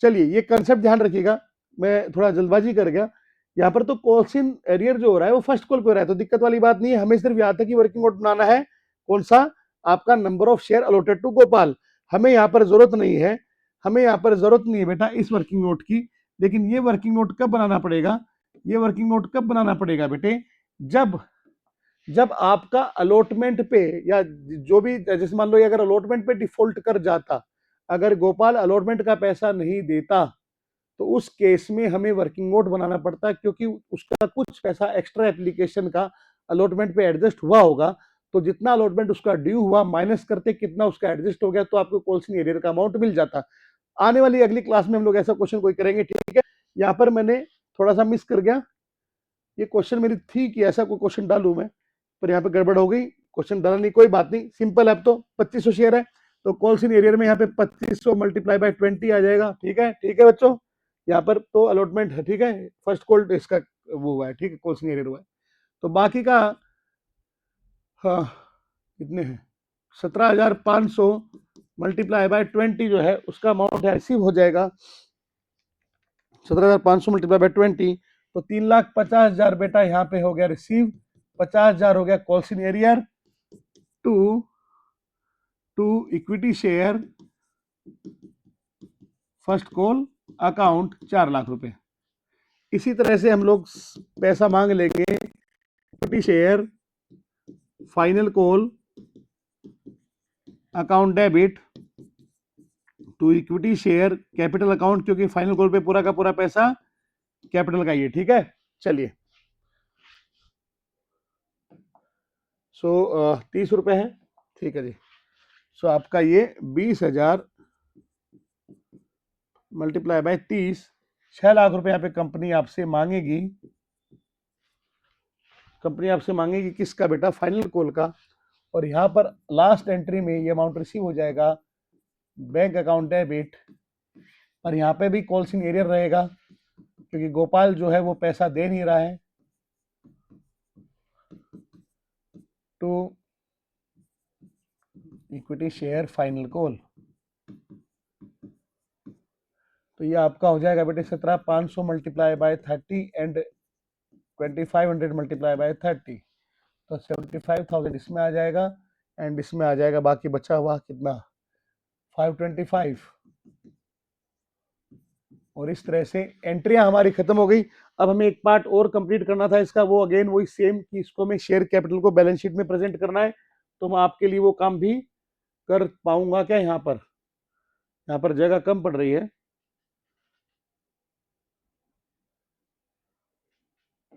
चलिए ये कंसेप्ट ध्यान रखिएगा, मैं थोड़ा जल्दबाजी कर गया, यहाँ पर तो कॉल्स इन एरियर जो हो रहा है वो फर्स्ट कॉल पे हो रहा है, तो दिक्कत वाली बात नहीं है। हमें सिर्फ यहाँ तक ही वर्किंग नोट बनाना है, कौन सा, आपका number of share allotted to Gopal. हमें यहाँ पर जरूरत नहीं है, हमें यहाँ पर जरूरत नहीं है बेटा इस वर्किंग नोट की। लेकिन ये वर्किंग नोट कब बनाना पड़ेगा, ये वर्किंग नोट कब बनाना पड़ेगा बेटे, जब जब आपका अलॉटमेंट पे, या जो भी, जैसे मान लो अगर अलॉटमेंट पे डिफॉल्ट कर जाता, अगर गोपाल अलॉटमेंट का पैसा नहीं देता, तो उस केस में हमें वर्किंग नोट बनाना पड़ता है, क्योंकि उसका कुछ पैसा एक्स्ट्रा एप्लीकेशन का अलॉटमेंट पे एडजस्ट हुआ होगा। तो जितना अलॉटमेंट उसका ड्यू हुआ माइनस करते कितना उसका एडजस्ट हो गया, तो आपको कॉल्स इन एरियर का अमाउंट मिल जाता। आने वाली अगली क्लास में हम लोग ऐसा क्वेश्चन कोई करेंगे, ठीक है। यहाँ पर मैंने थोड़ा सा मिस कर गया, ये क्वेश्चन मेरी थी कि ऐसा कोई क्वेश्चन डालू मैं, पर यहाँ पे गड़बड़ हो गई, क्वेश्चन डाला नहीं, कोई बात नहीं, सिंपल है। अब तो 2500 शेयर है, तो कॉल्स इन एरियर में यहाँ पे 2500 मल्टीप्लाई बाय 20 आ जाएगा, ठीक है, ठीक है बच्चों। यहाँ पर तो अलॉटमेंट है, ठीक है, फर्स्ट कॉल इसका वो हुआ है, ठीक है, कॉल्स इन एरियर हुआ है। तो बाकी का, हाँ, कितने हैं, 17,500 मल्टीप्लाई बाय 20 जो है उसका अमाउंट है, रिसीव हो जाएगा 17,500 मल्टीप्लाई बाय 20, तो 3,50,000 बेटा यहाँ पे हो गया रिसीव, 50,000 हो गया calls in arrear to equity share first call account 4 lakh रुपए। इसी तरह से हम लोग पैसा मांग लेंगे equity share final call account debit to equity share capital account, क्योंकि फाइनल कॉल पे पूरा का पूरा पैसा कैपिटल का ही है, ठीक है। चलिए, सो 30 रुपए है, ठीक है जी। सो आपका ये 20,000 मल्टीप्लाई बाय 30, 6 लाख रुपए यहाँ पे कंपनी आपसे मांगेगी, कंपनी आपसे मांगेगी किसका बेटा, फाइनल कॉल का। और यहाँ पर लास्ट एंट्री में ये अमाउंट रिसीव हो जाएगा बैंक अकाउंट डेबिट, और यहाँ पे भी कॉल्स इन एरियर रहेगा, क्योंकि गोपाल जो है वो पैसा दे नहीं रहा है, to equity share final call. तो ये आपका हो जाएगा बेटे 17,500 multiply by 30 and 2,500 multiply by 30, तो 75,000 इसमें आ जाएगा, एंड इसमें आ जाएगा बाकी बचा हुआ कितना, 525। और इस तरह से एंट्रियां हमारी खत्म हो गई। अब हमें एक पार्ट और कंप्लीट करना था इसका, वो अगेन वही सेम कि इसको हमें शेयर कैपिटल को बैलेंस शीट में प्रेजेंट करना है। तो मैं आपके लिए वो काम भी कर पाऊंगा क्या, यहाँ पर जगह कम पड़ रही है,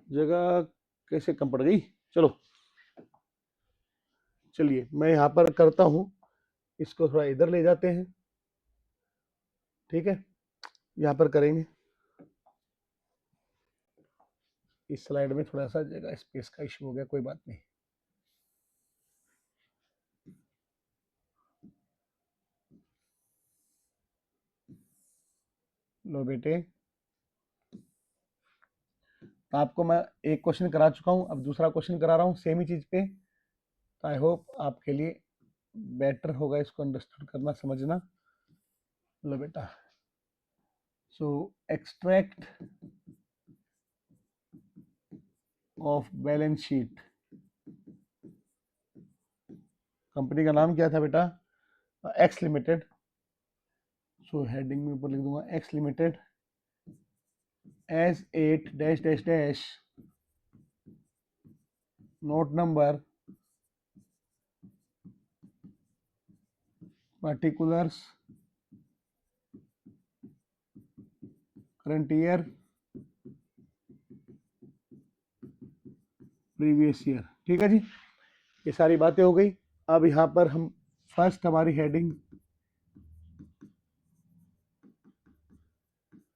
जगह कैसे कम पड़ गई, चलो चलिए मैं यहाँ पर करता हूँ, इसको थोड़ा इधर ले जाते हैं, ठीक है, यहाँ पर करेंगे। इस स्लाइड में थोड़ा सा जगह स्पेस का इशू हो गया, कोई बात नहीं। लो बेटे, तो आपको मैं एक क्वेश्चन करा चुका हूँ, अब दूसरा क्वेश्चन करा रहा हूँ सेम ही चीज पे। आई होप आपके लिए बेटर होगा इसको अंडरस्टूड करना, समझना। लो बेटा, so extract of balance sheet, company का नाम क्या था बेटा, एक्स लिमिटेड। सो हेडिंग में ऊपर लिख दूंगा X limited as 8 dash dash dash note number particulars current year previous year, ठीक है जी। ये सारी बातें हो गई। अब यहाँ पर हम फर्स्ट हमारी हेडिंग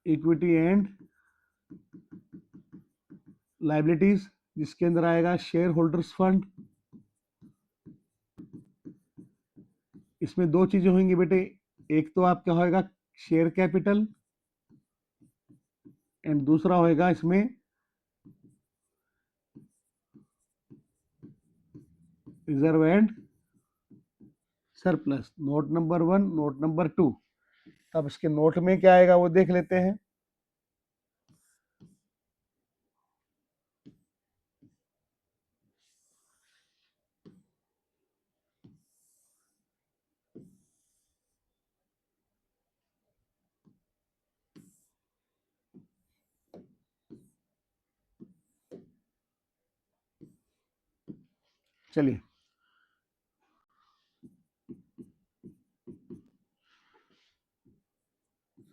इक्विटी एंड लाइबिलिटीज, जिसके अंदर आएगा शेयर होल्डर्स फंड। इसमें दो चीजें होंगी बेटे, एक तो आपका होएगा शेयर कैपिटल, एंड दूसरा होएगा इसमें reserve and surplus, note number 1, note number 2। अब इसके नोट में क्या आएगा वो देख लेते हैं। चलिए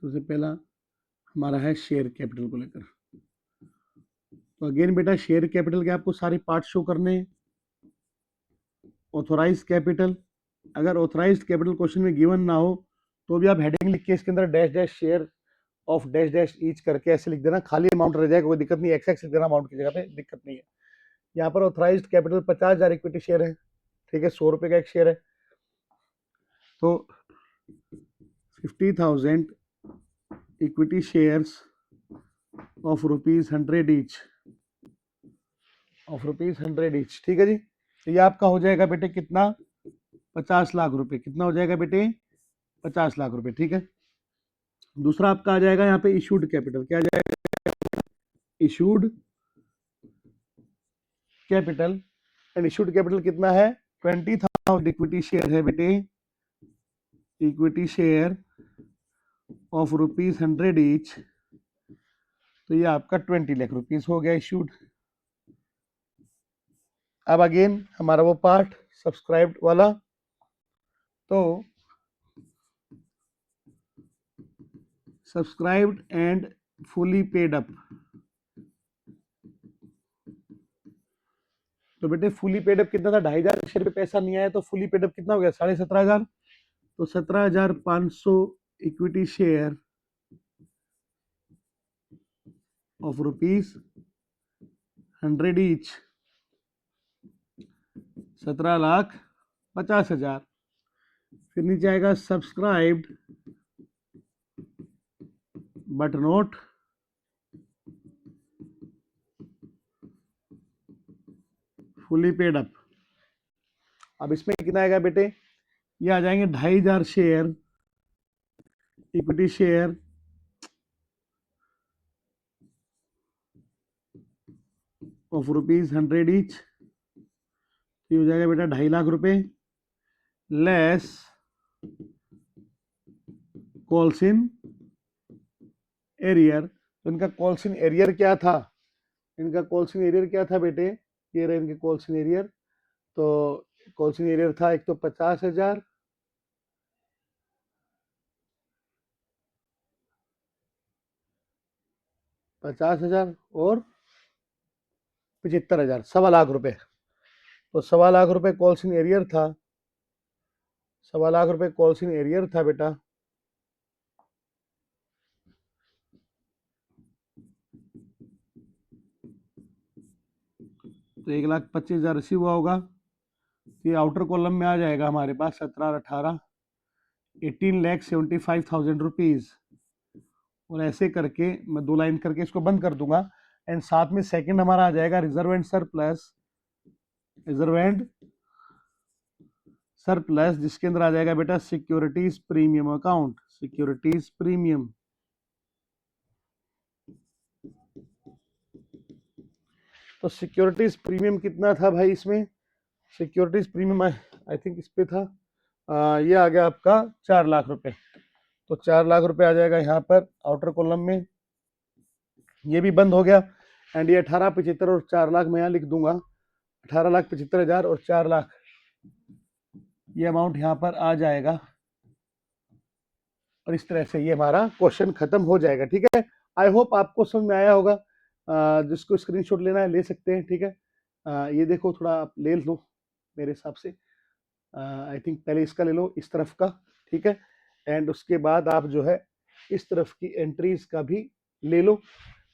सबसे पहला हमारा है शेयर कैपिटल को लेकर। तो अगेन बेटा शेयर कैपिटल के आपको सारे पार्ट शो करने हैं। ऑथोराइज कैपिटल, अगर ऑथोराइज कैपिटल क्वेश्चन में गिवन ना हो तो भी आप हेडिंग लिख के इसके अंदर dash dash share of dash dash each करके ऐसे लिख देना, खाली अमाउंट रह जाएगा, कोई दिक्कत नहीं, एक्स एक्स लिख देना अमाउंट की जगह पे, दिक्कत नहीं है। यहाँ पर ऑथराइज कैपिटल 50,000 इक्विटी शेयर है, ठीक है, 100 रुपए का एक शेयर है, तो 50,000 equity shares of ₹100 each, of ₹100 each, ठीक है जी। तो ये आपका हो जाएगा बेटे कितना, 50 लाख रुपए। कितना हो जाएगा बेटे, 50 लाख रुपए, ठीक है। दूसरा आपका आ जाएगा यहाँ पे इशूड कैपिटल, क्या आ जाएगा, issued capital, and issued capital कितना है, 20,000 इक्विटी शेयर है बेटे, इक्विटी शेयर ऑफ ₹100 ईच, तो ये आपका 20 लाख रुपीस हो गया इशूड। अब अगेन हमारा वो पार्ट सब्सक्राइब्ड वाला, तो subscribed and fully paid up, तो बेटे फुली पेड अप कितना था, 2,500 शेयर पे पैसा नहीं आया, तो फुली पेड अप कितना हो गया, 17,500, तो 17,500 इक्विटी शेयर ऑफ ₹100 ईच, 17,50,000। फिर नीचे आएगा subscribed but not fully paid up. अब इसमें कितना आएगा बेटे, ये आ जाएंगे 2,500 share equity share of ₹100 each, ये हो जाएगा बेटा 2.5 लाख रुपए, लेस कॉल्सिन एरियर। तो इनका कॉल्सिन एरियर क्या था, इनका कॉल्सिन एरियर क्या था बेटे, ये रहे इनके कॉल्सिन एरियर। तो कॉल्सिन एरियर था एक तो 50,000, 50,000 और 75,000, 1.25 लाख रुपए। तो 1.25 लाख रुपए कॉल्सिन एरियर था, 1.25 लाख रुपए कॉल्सिन एरियर था बेटा। तो 1,25,000 रिसीव हुआ होगा, तो ये आउटर कॉलम में आ जाएगा हमारे पास 17 और 18, 18,75,000 रुपीज। और ऐसे करके मैं 2 लाइन करके इसको बंद कर दूंगा, एंड साथ में सेकंड हमारा आ जाएगा reserve and surplus, reserve and surplus, जिसके अंदर आ जाएगा बेटा securities premium account, securities premium. तो सिक्योरिटीज प्रीमियम कितना था भाई इसमें, सिक्योरिटीज प्रीमियम आई थिंक इस पे था, ये आ गया आपका 4 लाख रुपए। तो 4 लाख रुपए आ जाएगा यहाँ पर आउटर कॉलम में, ये भी बंद हो गया। एंड ये 18,75,000 और 4 लाख मैं यहाँ लिख दूंगा, 18,75,000 और 4 लाख, ये अमाउंट यहाँ पर आ जाएगा। और इस तरह से ये हमारा क्वेश्चन खत्म हो जाएगा, ठीक है। आई होप आपको समझ में आया होगा, जिसको स्क्रीनशॉट लेना है ले सकते हैं, ठीक है। ये देखो थोड़ा आप ले लो मेरे हिसाब से, आई थिंक पहले इसका ले लो इस तरफ का, ठीक है, एंड उसके बाद आप जो है इस तरफ की एंट्रीज का भी ले लो,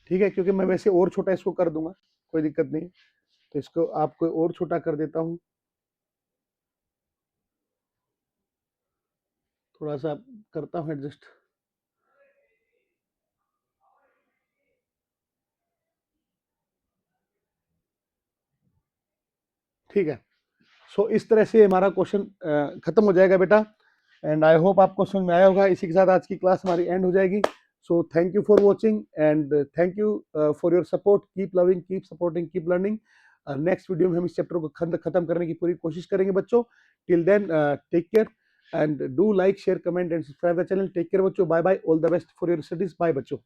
ठीक है, क्योंकि मैं वैसे और छोटा इसको कर दूंगा, कोई दिक्कत नहीं, तो इसको आपको और छोटा कर देता हूँ, थोड़ा सा करता हूँ एडजस्ट। ठीक है, सो इस तरह से हमारा क्वेश्चन खत्म हो जाएगा बेटा, एंड आई होप आपको समझ में आया होगा। इसी के साथ आज की क्लास हमारी एंड हो जाएगी। So thank you for watching and thank you for your support, keep loving, keep supporting, keep learning. Next video में हम इस चैप्टर को खत्म करने की पूरी कोशिश करेंगे बच्चों। Till then take care and do like, share, comment and subscribe the channel. Take care बच्चों, bye bye, all the best for your studies, bye बच्चों।